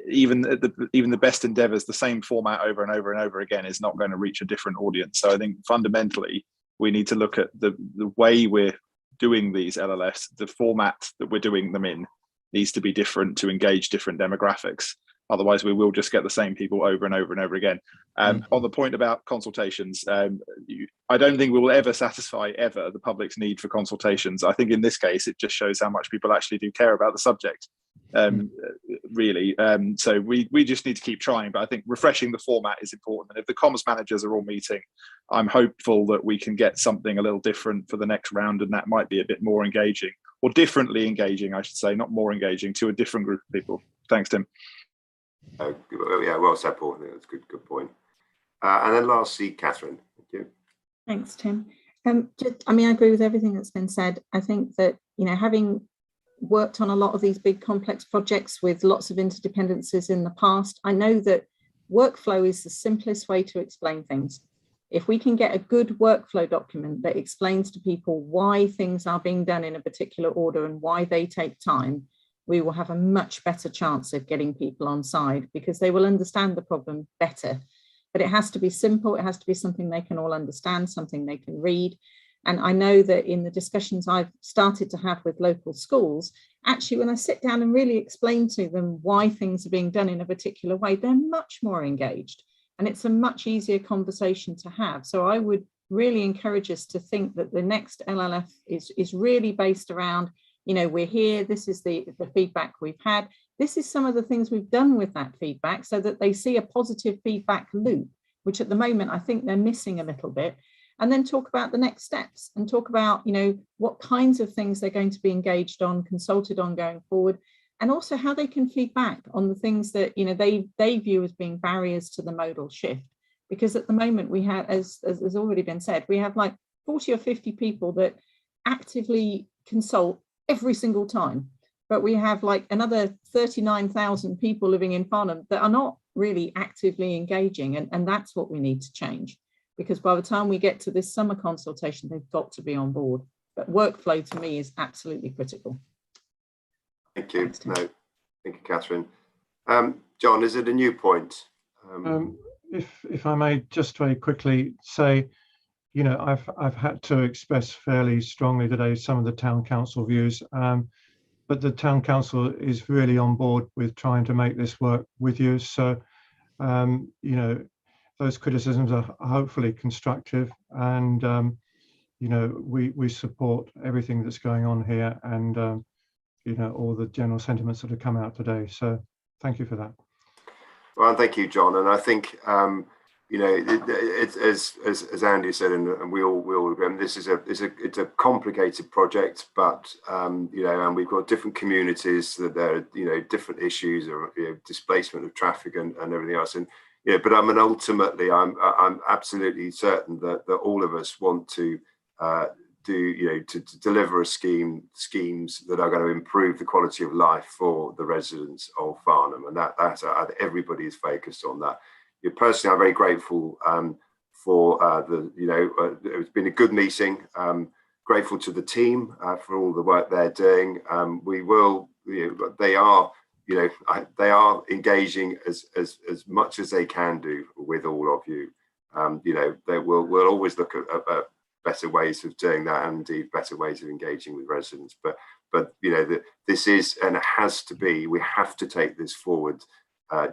Even the best endeavours, the same format over and over and over again is not going to reach a different audience. So I think fundamentally we need to look at the way we're doing these LLS. The format that we're doing them in needs to be different to engage different demographics. Otherwise, we will just get the same people over and over and over again. On the point about consultations, I don't think we will ever satisfy the public's need for consultations. I think in this case, it just shows how much people actually do care about the subject, really. So we just need to keep trying. But I think refreshing the format is important. And if the comms managers are all meeting, I'm hopeful that we can get something a little different for the next round, and that might be a bit more engaging, or differently engaging, I should say, not more engaging, to a different group of people. Thanks, Tim. Yeah, well said, Paul. I think that's a good point. And then lastly, Catherine. Thank you. Thanks, Tim. I mean, I agree with everything that's been said. I think that, you know, having worked on a lot of these big complex projects with lots of interdependencies in the past, I know that workflow is the simplest way to explain things. If we can get a good workflow document that explains to people why things are being done in a particular order and why they take time, we will have a much better chance of getting people on side, because they will understand the problem better. But it has to be simple. It has to be something they can all understand, something they can read. And I know that in the discussions I've started to have with local schools, actually, when I sit down and really explain to them why things are being done in a particular way, they're much more engaged. And it's a much easier conversation to have. So I would really encourage us to think that the next LLF is really based around, you know, we're here, this is the feedback we've had. This is some of the things we've done with that feedback, so that they see a positive feedback loop, which at the moment I think they're missing a little bit. And then talk about the next steps and talk about, you know, what kinds of things they're going to be engaged on, consulted on going forward, and also how they can feed back on the things that, you know, they view as being barriers to the modal shift. Because at the moment we have, as has already been said, we have like 40 or 50 people that actively consult every single time, but we have like another 39,000 people living in Farnham that are not really actively engaging, and that's what we need to change, because by the time we get to this summer consultation, they've got to be on board. But workflow to me is absolutely critical. Thank you. Thanks, thank you, Catherine. John, is it a new point? If I may just very quickly say, you know, I've had to express fairly strongly today some of the town council views, but the town council is really on board with trying to make this work with you. So, you know, those criticisms are hopefully constructive, and you know, we support everything that's going on here, and you know, all the general sentiments that have come out today. So, thank you for that. Well, thank you, John. And I think you know, it's as Andy said, and we all agree, this is it's a complicated project, but you know, and we've got different communities that there are, you know, different issues, or, you know, displacement of traffic and everything else, and yeah, but I mean, ultimately, I'm absolutely certain that all of us want to to deliver schemes that are going to improve the quality of life for the residents of Farnham, and that's everybody is focused on that. Personally, I'm very grateful for it's been a good meeting. Grateful to the team for all the work they're doing. We will, they are engaging as much as they can do with all of you. We'll always look at better ways of doing that, and indeed better ways of engaging with residents. But this is, and it has to be, we have to take this forward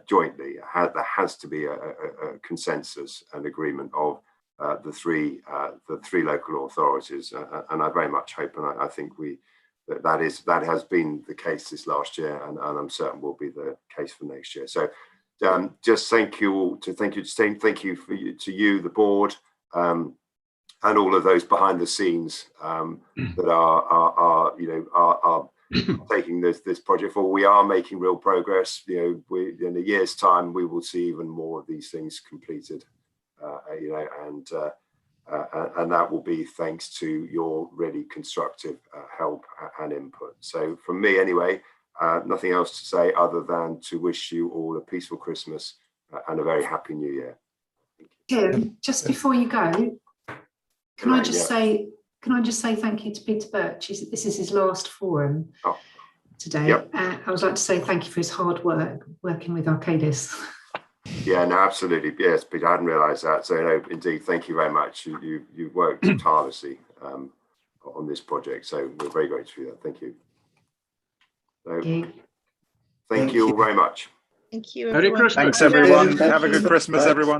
jointly. There has to be a consensus and agreement of the three local authorities, and I very much hope, and I think that has been the case this last year, and I'm certain will be the case for next year. So just thank you all, thank you to you, the board, and all of those behind the scenes that are taking this project forward. We are making real progress. In a year's time, we will see even more of these things completed. And that will be thanks to your really constructive help and input. So from me anyway, nothing else to say other than to wish you all a peaceful Christmas and a very happy New Year. Tim, just before you go, can I just say thank you to Peter Birch? This is his last forum today. Yep. I would like to say thank you for his hard work working with Arcadis. Yeah, no, absolutely. Yes, Peter, I hadn't realised that. So, no, indeed, thank you very much. You've worked tirelessly on this project. So we're very grateful for that. Thank you. So, thank you all very much. Thank you, Merry everyone. Christmas. Thanks, everyone. Thank Have a you. good Christmas, Bye. everyone.